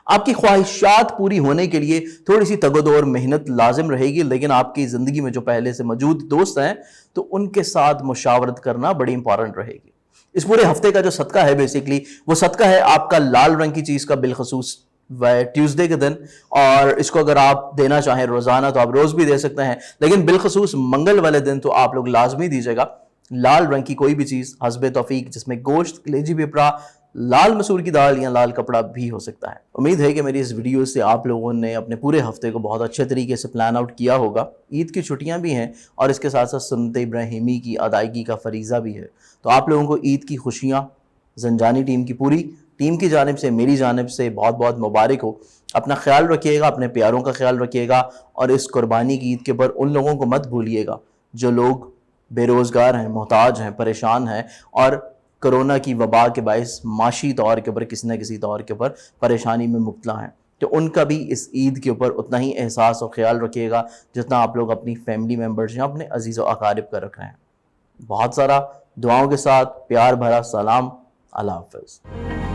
آپ کی خواہشات پوری ہونے کے لیے تھوڑی سی تگ و دو اور محنت لازم رہے گی، لیکن آپ کی زندگی میں جو پہلے سے موجود دوست ہیں تو ان کے ساتھ مشاورت کرنا بڑی امپورٹنٹ رہے گی. اس پورے ہفتے کا جو صدقہ ہے بیسیکلی وہ صدقہ ہے آپ کا لال رنگ کی چیز کا، بالخصوص ٹیوزڈے کے دن. اور اس کو اگر آپ دینا چاہیں روزانہ تو آپ روز بھی دے سکتے ہیں، لیکن بالخصوص منگل والے دن تو آپ لوگ لازمی دیجیے گا لال رنگ کی کوئی بھی چیز حسب توفیق، جس میں گوشت، کلیجی پیپرا، لال مسور کی دال یا لال کپڑا بھی ہو سکتا ہے. امید ہے کہ میری اس ویڈیو سے آپ لوگوں نے اپنے پورے ہفتے کو بہت اچھے طریقے سے پلان آؤٹ کیا ہوگا. عید کی چھٹیاں بھی ہیں اور اس کے ساتھ ساتھ سنت ابراہیمی کی ادائیگی کا فریضہ بھی ہے. تو آپ لوگوں کو عید کی خوشیاں زنجانی ٹیم کی پوری ٹیم کی جانب سے، میری جانب سے بہت بہت مبارک ہو. اپنا خیال رکھیے گا، اپنے پیاروں کا خیال رکھیے گا، اور اس قربانی کی عید کے پر ان لوگوں کو مت بھولیے گا جو لوگ بے روزگار ہیں، محتاج ہیں، پریشان ہیں اور کرونا کی وبا کے باعث معاشی طور کے اوپر کسی نہ کسی طور کے اوپر پریشانی میں مبتلا ہیں. تو ان کا بھی اس عید کے اوپر اتنا ہی احساس اور خیال رکھیے گا جتنا آپ لوگ اپنی فیملی ممبرز یا اپنے عزیز و اقارب کا رکھ رہے ہیں. بہت سارا دعاؤں کے ساتھ پیار بھرا سلام. اللہ حافظ.